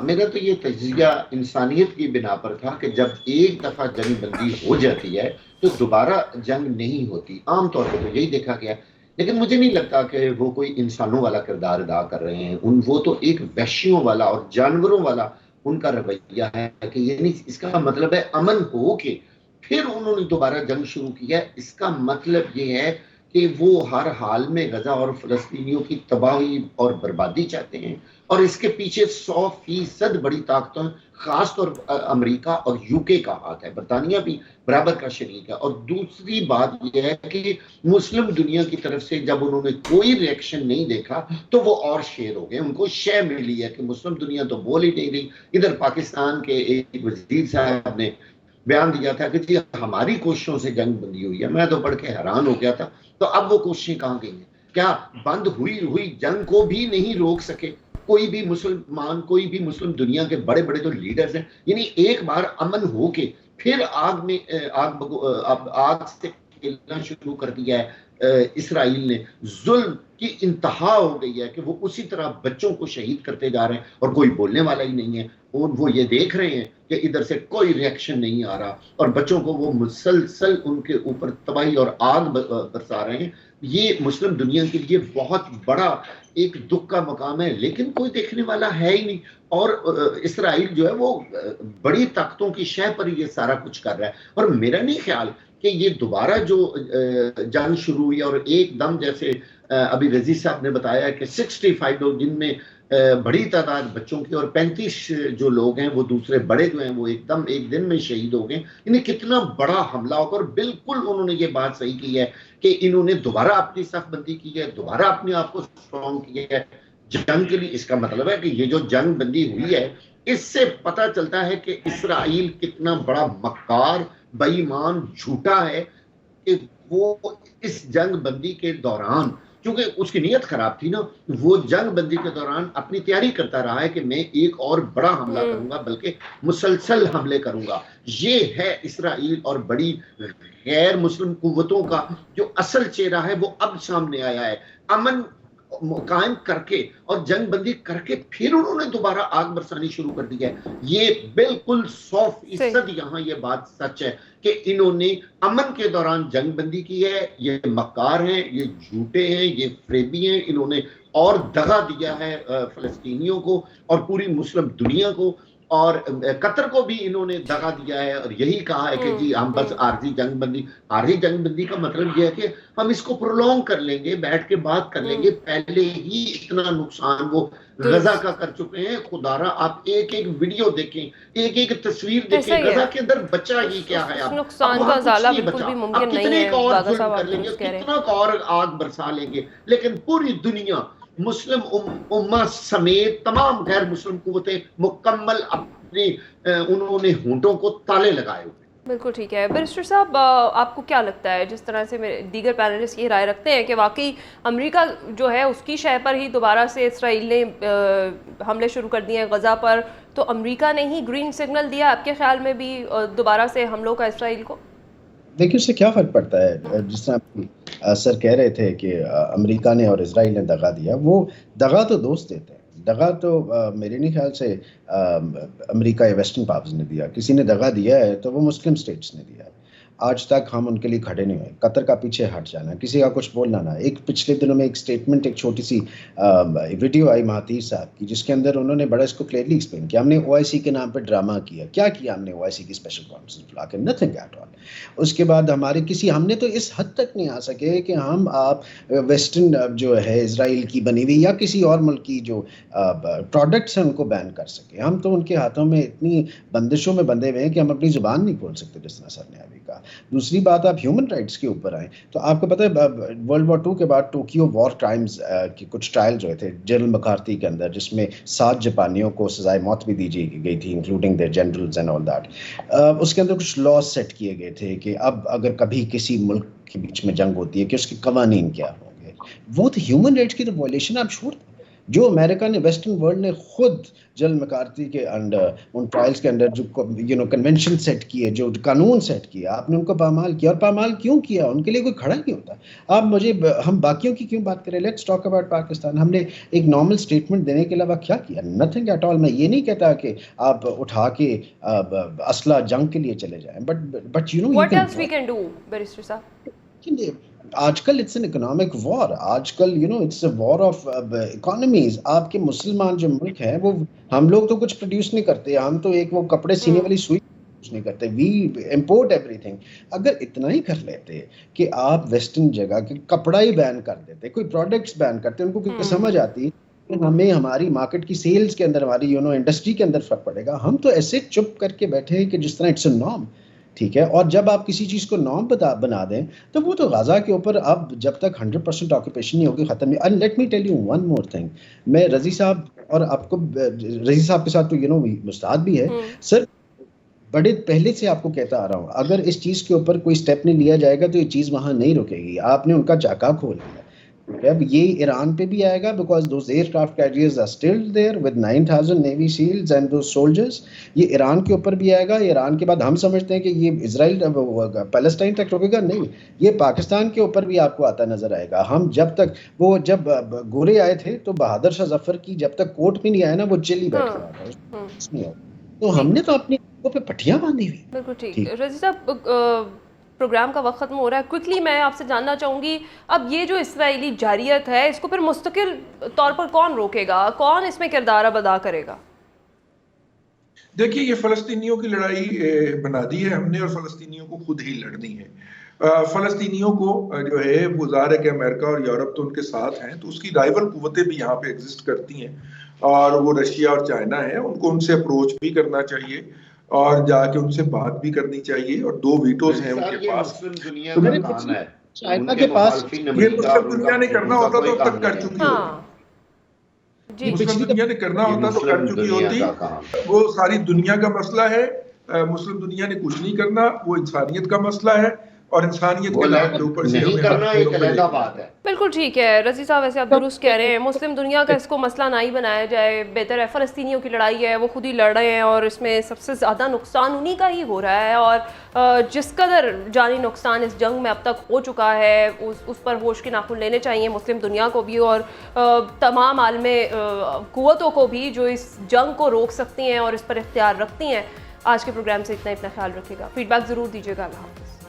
मेरा तो ये तजिया इंसानियत की बिना पर था कि जब एक दफा जंगबंदी हो जाती है तो दोबारा जंग नहीं होती। आमतौर पर तो यही देखा गया है। लेकिन मुझे नहीं लगता कि वो कोई इंसानों वाला किरदार अदा कर रहे हैं। वो तो एक वहशियों वाला और जानवरों वाला उनका रवैया है कि ये नहीं, इसका मतलब है अमन हो के फिर उन्होंने दोबारा जंग शुरू किया। इसका मतलब ये है कि वो हर हाल में गजा और फलस्तीनियों की तबाही और बर्बादी चाहते हैं और इसके पीछे 100% बड़ी ताकतों, खासतौर पर अमेरिका और यूके का हाथ है। बरतानिया भी बराबर का शरीक है। और दूसरी बात यह है कि मुस्लिम दुनिया की तरफ से जब उन्होंने कोई रिएक्शन नहीं देखा तो वो और शेर हो गए। उनको शय मिली है कि मुस्लिम दुनिया तो बोल ही नहीं रही। इधर पाकिस्तान के एक वजीर साहब ने बयान दिया था कि जी हमारी कोशिशों से जंग बंदी हुई है। मैं तो पढ़ के हैरान हो गया था। तो अब वो कोशिशें कहाँ गई हैं? क्या बंद हुई जंग को भी नहीं रोक सके कोई भी मुसलमान, कोई भी मुस्लिम दुनिया के बड़े बड़े जो लीडर्स हैं? यानी एक बार अमन हो के फिर आग से खेलना शुरू कर दिया है इसराइल ने। जुल्म की इंतहा हो गई है कि वो उसी तरह बच्चों को शहीद करते जा रहे हैं और कोई बोलने वाला ही नहीं है। और वो ये देख रहे हैं कि इधर से कोई रिएक्शन नहीं आ रहा और बच्चों को वो मुसलसल उनके ऊपर तबाही और आग बरसा रहे हैं। ये मुस्लिम दुनिया के लिए बहुत बड़ा एक दुख का मकाम है, लेकिन कोई देखने वाला है ही नहीं। और इसराइल जो है वो बड़ी ताकतों की शह पर ये सारा कुछ कर रहा है। और मेरा नहीं ख्याल कि ये दोबारा जो जंग शुरू हुई और एकदम जैसे अभी रजी साहब ने बताया कि 65 लोग, जिनमें बड़ी तादाद बच्चों की, और 35 जो लोग हैं वो दूसरे बड़े जो हैं वो एकदम एक दिन में शहीद हो गए। इन्हें कितना बड़ा हमला होकर बिल्कुल उन्होंने ये बात सही की है कि इन्होंने दोबारा अपनी सफबंदी की है, दोबारा अपने आप को स्ट्रॉन्ग किया है जंग के लिए। इसका मतलब है कि ये जो जंग बंदी हुई है इससे पता चलता है कि इसराइल कितना बड़ा मक्कार, बेईमान, झूठा है कि वो इस जंग बंदी के दौरान, क्योंकि उसकी नीयत खराब थी ना, वो जंग बंदी के दौरान अपनी तैयारी करता रहा है कि मैं एक और बड़ा हमला करूंगा, बल्कि मुसलसल हमले करूंगा। ये है इसराइल और बड़ी गैर मुस्लिम कुव्वतों का जो असल चेहरा है वो अब सामने आया है। अमन कायम करके और जंग बंदी करके फिर उन्होंने दोबारा आग बरसानी शुरू कर दी है। ये बिल्कुल 100% यहाँ ये बात सच है कि इन्होंने अमन के दौरान जंग बंदी की है। ये मक्कार हैं, ये झूठे हैं, ये फ्रेबी हैं। इन्होंने और दगा दिया है फलस्तीनियों को और पूरी मुस्लिम दुनिया को, और कतर को भी इन्होंने दगा दिया है और यही कहा है कि जी हम बस आर्जी जंग बंदी का मतलब यह है कि हम इसको प्रोलॉन्ग कर लेंगे, बैठ के बात कर लेंगे। पहले ही इतना नुकसान वो गजा का कर चुके हैं। खुदारा आप एक एक वीडियो देखें, एक एक तस्वीर देखें, गजा के अंदर बच्चा ही क्या है। अब नुकसान का ज़ाला बिल्कुल भी मुमकिन नहीं है। कितना और आग बरसा लेंगे, लेकिन पूरी दुनिया मुस्लिम उम्मा समेत तमाम गैर मुस्लिम कुव्वतें मुकम्मल अपने उन्होंने होंठों को ताले लगाए हुए। बिल्कुल ठीक है। बैरिस्टर साहब, आपको क्या लगता है, जिस तरह से मेरे दीगर पैनलिस्ट ये राय रखते हैं कि वाकई अमेरिका जो है उसकी शह पर ही दोबारा से इसराइल ने हमले शुरू कर दिए हैं गज़ा पर, तो अमेरिका ने ही ग्रीन सिग्नल दिया आपके ख्याल में भी दोबारा से हमलों का इसराइल को? देखिए उससे क्या फ़र्क पड़ता है। जिस तरह सर कह रहे थे कि अमेरिका ने और इजराइल ने दगा दिया, वो दगा तो दोस्त देते हैं। दगा तो मेरे नहीं ख्याल से अमेरिका या वेस्टर्न पावर्स ने दिया। किसी ने दगा दिया है तो वो मुस्लिम स्टेट्स ने दिया है। आज तक हम उनके लिए खड़े नहीं हुए। कतर का पीछे हट जाना, किसी का कुछ बोलना ना। एक पिछले दिनों में एक स्टेटमेंट, एक छोटी सी वीडियो आई महातीर साहब की, जिसके अंदर उन्होंने बड़ा इसको क्लियरली एक्सप्लेन किया। हमने ओआईसी के नाम पर ड्रामा किया। क्या किया हमने ओआईसी की स्पेशल कॉन्फ्रेंस बुला के? Nothing at all. उसके बाद हमने तो इस हद तक नहीं आ सके कि हम आप वेस्टर्न जो है इसराइल की बनी हुई या किसी और मुल्क की जो प्रोडक्ट्स हैं उनको बैन कर सके। हम तो उनके हाथों में इतनी बंदिशों में बंधे हुए हैं कि हम अपनी जुबान नहीं खोल सकते, जिस तरह सर ने अभी कहा। दूसरी बात, आप ह्यूमन राइट्स के ऊपर आए तो आपको पता है वर्ल्ड वॉर 2 के बाद टोक्यो वॉर क्राइम्स के कुछ ट्रायल जो थे जनरल मकार्थी के अंदर, जिसमें 7 जापानियों को सजाए मौत भी दी गई थी, including there generals and all that. उसके अंदर कुछ लॉज सेट किए गए थे कि अब अगर कभी किसी मुल्क के बीच में जंग होती है कि उसके कवानीन क्या होंगे। वो तो ह्यूमन राइट्स की तो वायलेशन आप छोड़ दें। जो अमेरिका ने, वेस्टर्न वर्ल्ड ने खुद जल मैकार्थी के अंडर, उन ट्रायल्स के अंडर जो कन्वेंशन सेट किए, जो कानून सेट किया, आपने उनको पामाल किया। और पामाल क्यों किया? उनके लिए कोई खड़ा नहीं होता। आप हम बाकियों की क्यों बात करें? Let's talk about Pakistan. हमने एक नॉर्मल स्टेटमेंट देने के अलावा क्या किया? Nothing at all. मैं ये नहीं कहता कि आप उठा के असला जंग के लिए चले जाएं, but you know what else we can do barrister sahab? आजकल इट्स एन इकोनॉमिक वॉर। आजकल it's a war of economies. आपके मुसलमान जो मुल्क हैं, वो हम लोग तो कुछ प्रोड्यूस नहीं करते। हम तो एक वो कपड़े सीने वाली सुई कुछ नहीं करते। We import everything. अगर इतना ही कर लेते कि आप वेस्टर्न जगह के कपड़ा ही बैन कर देते, कोई प्रोडक्ट्स बैन करते, उनको क्योंकि समझ आती कि हमें हमारी मार्केट की सेल्स के अंदर, हमारी इंडस्ट्री के अंदर फर्क पड़ेगा। हम तो ऐसे चुप करके बैठे हैं कि जिस तरह इट्स अ नॉर्म। ठीक है, और जब आप किसी चीज़ को नॉर्म बना दें, तो वो तो गाज़ा के ऊपर अब जब तक 100% ऑक्यूपेशन नहीं होगी, ख़त्म नहीं। And let me tell you one more thing. मैं रज़ी साहब और आपको, रज़ी साहब के साथ तो मुस्ताद भी है सर, बड़े पहले से आपको कहता आ रहा हूँ, अगर इस चीज़ के ऊपर कोई स्टेप नहीं लिया जाएगा तो ये चीज़ वहाँ नहीं रुकेगी। आपने उनका चाका खोल दिया। अब ये ईरान पे भी आएगा, because those aircraft carriers are still there with 9000 navy seals and those soldiers. ये ईरान के ऊपर भी आएगा। ईरान के बाद हम समझते हैं कि ये इजराइल पैलेस्टाइन तक रुकेगा, नहीं, ये पाकिस्तान के ऊपर भी आपको आता नजर आएगा। हम जब गोरे आए थे तो बहादुर शाह जफर की जब तक कोर्ट में नहीं आया ना, वो जेल ही बैठ गया। तो हमने तो अपनी पे पट्टियां बांधी हुई। बिल्कुल ठीक। रज़ी साहब, प्रोग्राम का वक्त ख़त्म हो रहा है। क्विकली मैं आपसे जानना चाहूँगी, अब ये जो इसराइली जारियत है, इसको फिर मुस्तकिल तौर पर कौन रोकेगा? कौन इसमें किरदार अब अदा करेगा? देखिए, ये फ़लस्तीनियों की लड़ाई बना दी है हमने, और फ़लस्तीनियों को खुद ही लड़नी है। फ़लस्तीनियों को जो है वो ज़ाहिर है कि अमेरिका और यूरोप तो उनके साथ हैं, तो उसकी राइवल कुव्वतें भी यहाँ पे एग्जिस्ट करती हैं, और वो रशिया और चाइना है। उनको उनसे अप्रोच भी करना चाहिए और जाके उनसे बात भी करनी चाहिए, और 2 वीटोज हैं उनके पास। चाइना के पास ये मुस्लिम दुनिया ने करना होता तो अब तक कर चुकी होती। मुस्लिम दुनिया ने करना होता तो कर चुकी होती। वो सारी दुनिया का मसला है। मुस्लिम दुनिया ने कुछ नहीं करना, वो इंसानियत का मसला है, और इंसानियत के नाम के ऊपर से हमें करना एक अलग बात है। बिल्कुल ठीक है रज़ी साहब, वैसे आप दुरुस्त कह रहे हैं। मुस्लिम दुनिया का इसको मसला ना ही बनाया जाए, बेहतर है। फ़लस्तीनियों की लड़ाई है, वो खुद ही लड़ रहे हैं, और इसमें सबसे ज़्यादा नुकसान उन्हीं का ही हो रहा है। और जिस कदर जानी नुकसान इस जंग में अब तक हो चुका है, उस पर होश के नाखून लेने चाहिए मुस्लिम दुनिया को भी, और तमाम आलमी क़ुव्वतों को भी जो इस जंग को रोक सकती हैं और इस पर इख्तियार रखती हैं। आज के प्रोग्राम से इतना ख्याल रखिएगा। फीडबैक ज़रूर दीजिएगा। अल्लाह हाफ़िज़।